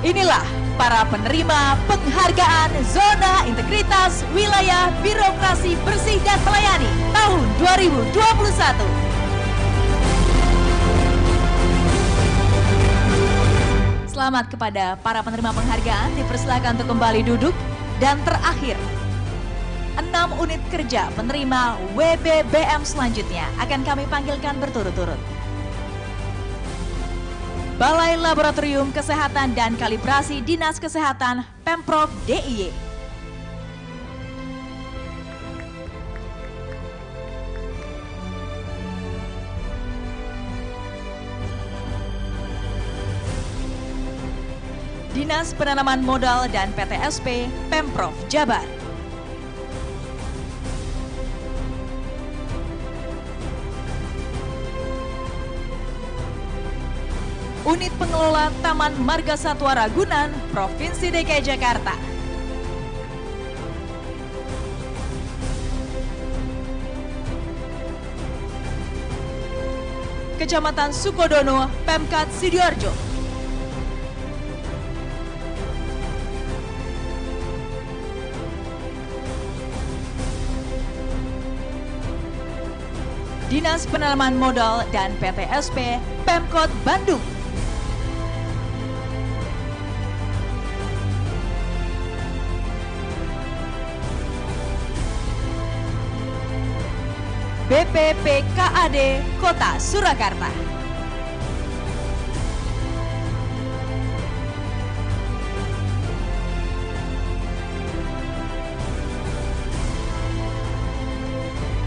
P: Inilah para penerima penghargaan Zona Integritas Wilayah Birokrasi Bersih dan Melayani tahun 2021. Selamat kepada para penerima penghargaan, dipersilakan untuk kembali duduk. Dan terakhir, 6 unit kerja penerima WBBM selanjutnya akan kami panggilkan berturut-turut. Balai Laboratorium Kesehatan dan Kalibrasi Dinas Kesehatan Pemprov DIY. Dinas Penanaman Modal dan PTSP Pemprov Jabar. Unit Pengelola Taman Marga Satwa Ragunan, Provinsi DKI Jakarta. Kecamatan Sukodono, Pemkat Sidoarjo. Dinas Penanaman Modal dan PTSP Pemkot Bandung. BPPKAD Kota Surakarta.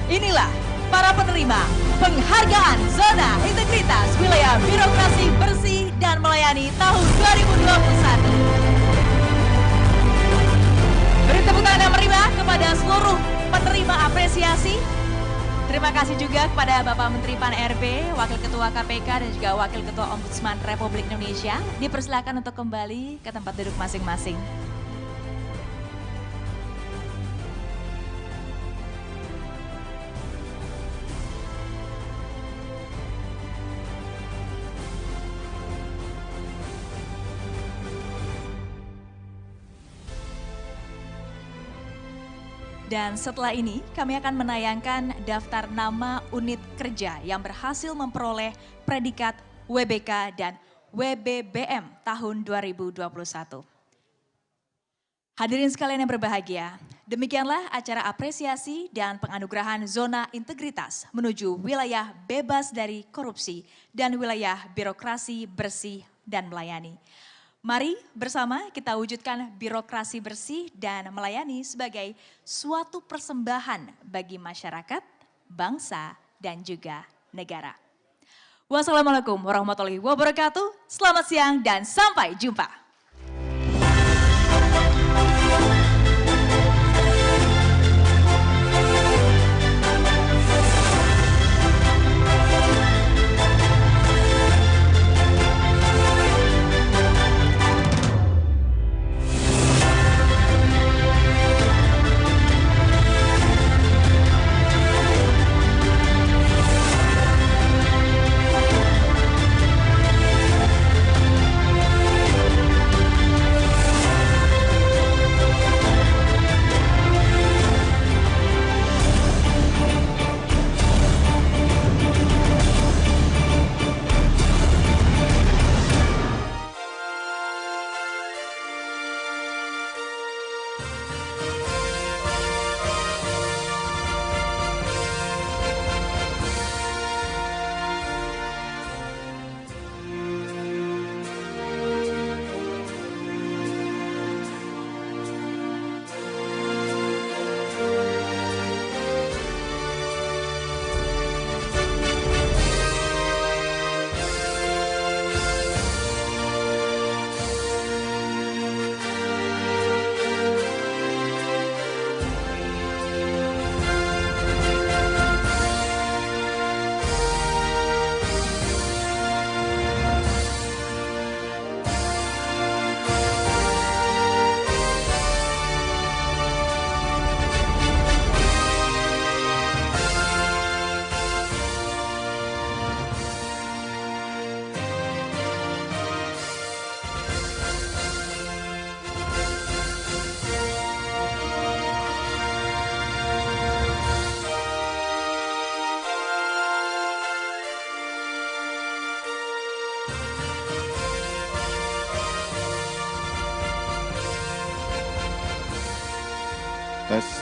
P: Inilah para penerima penghargaan Zona Integritas Wilayah Birokrasi Bersih dan Melayani tahun 2021. Beri tepuk tangan yang meriah kepada seluruh penerima apresiasi. Terima kasih juga kepada Bapak Menteri Pan-RB, Wakil Ketua KPK dan juga Wakil Ketua Ombudsman Republik Indonesia. Dipersilakan untuk kembali ke tempat duduk masing-masing. Dan setelah ini kami akan menayangkan daftar nama unit kerja yang berhasil memperoleh predikat WBK dan WBBM tahun 2021. Hadirin sekalian yang berbahagia, demikianlah acara apresiasi dan penganugerahan Zona Integritas menuju wilayah bebas dari korupsi dan wilayah birokrasi bersih dan melayani. Mari bersama kita wujudkan birokrasi bersih dan melayani sebagai suatu persembahan bagi masyarakat, bangsa, dan juga negara. Wassalamualaikum warahmatullahi wabarakatuh. Selamat siang dan sampai jumpa.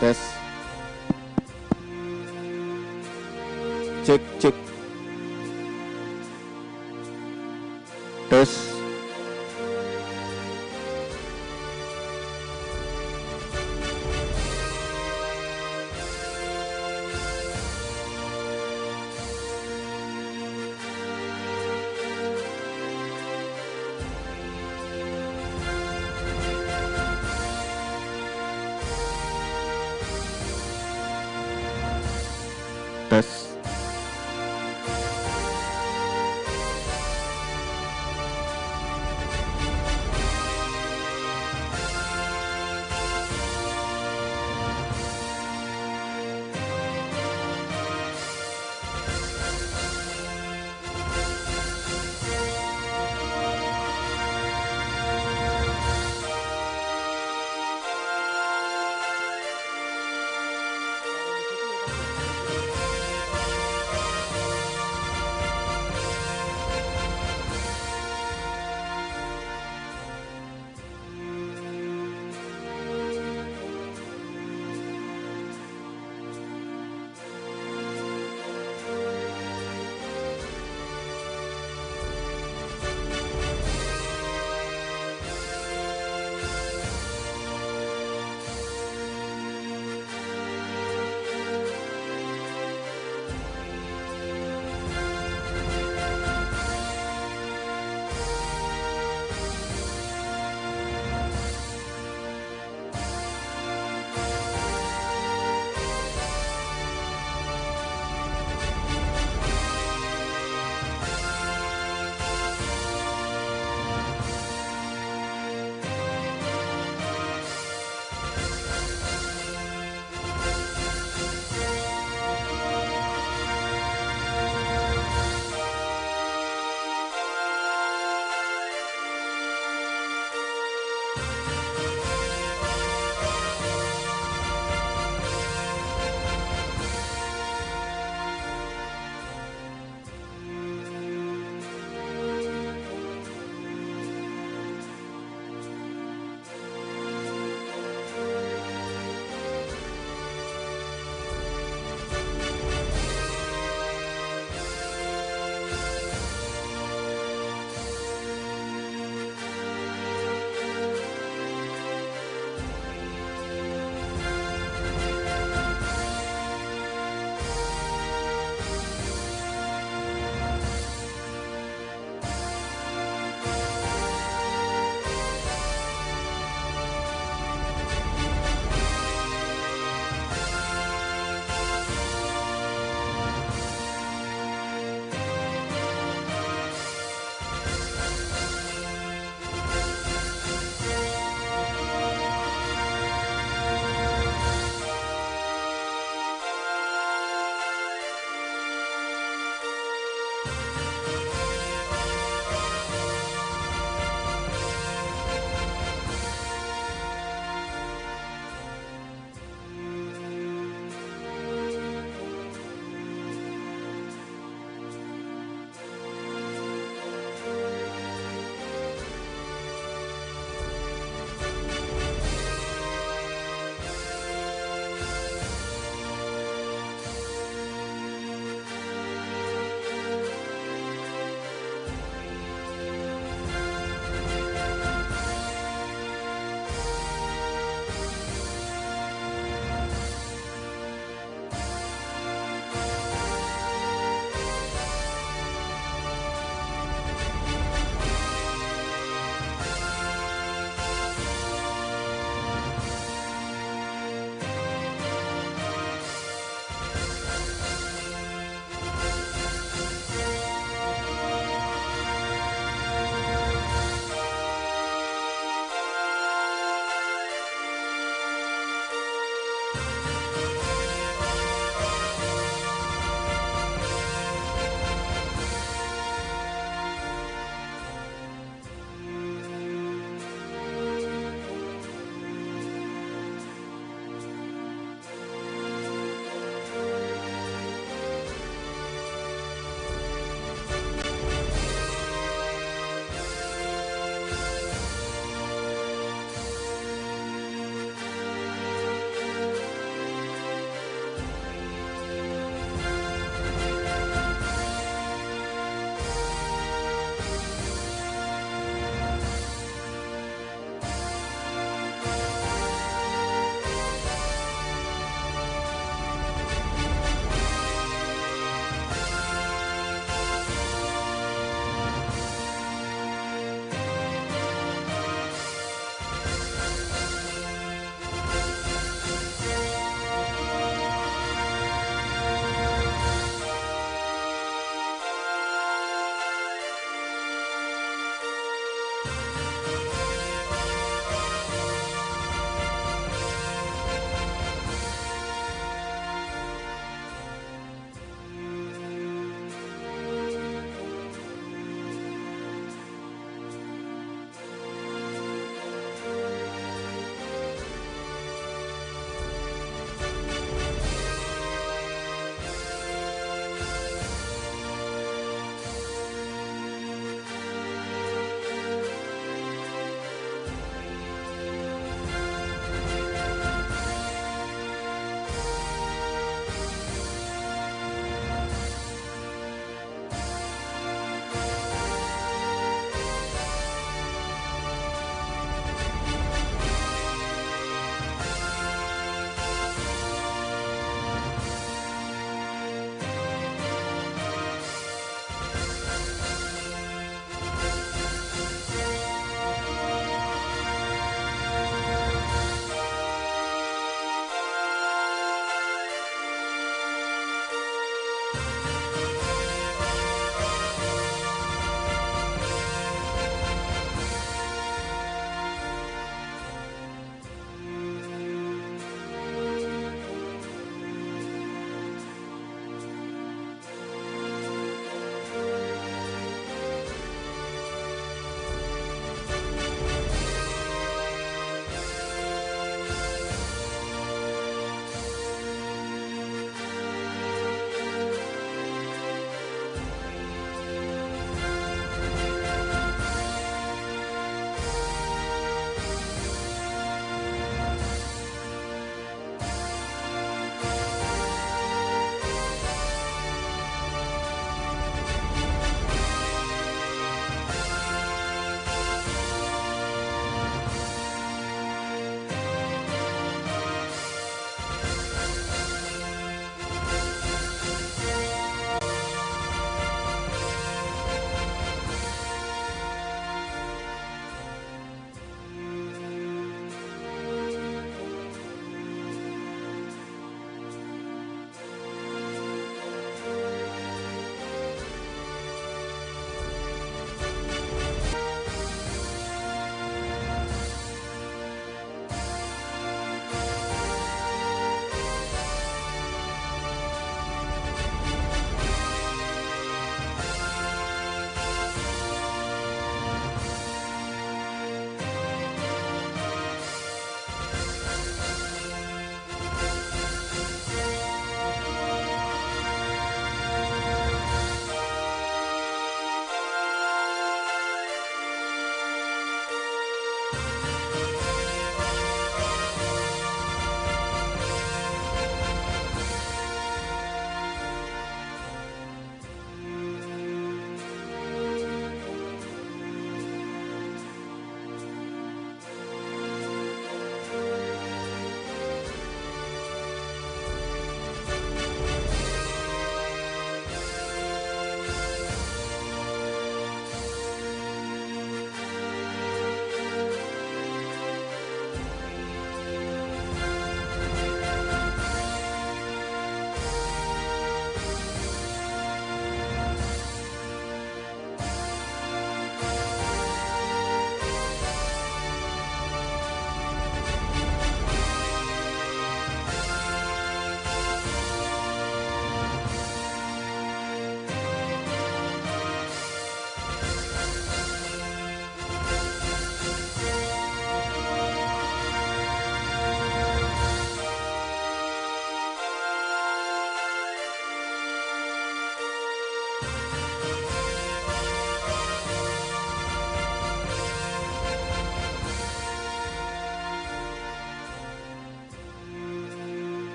C: Tes. Cek. Tes. Tes.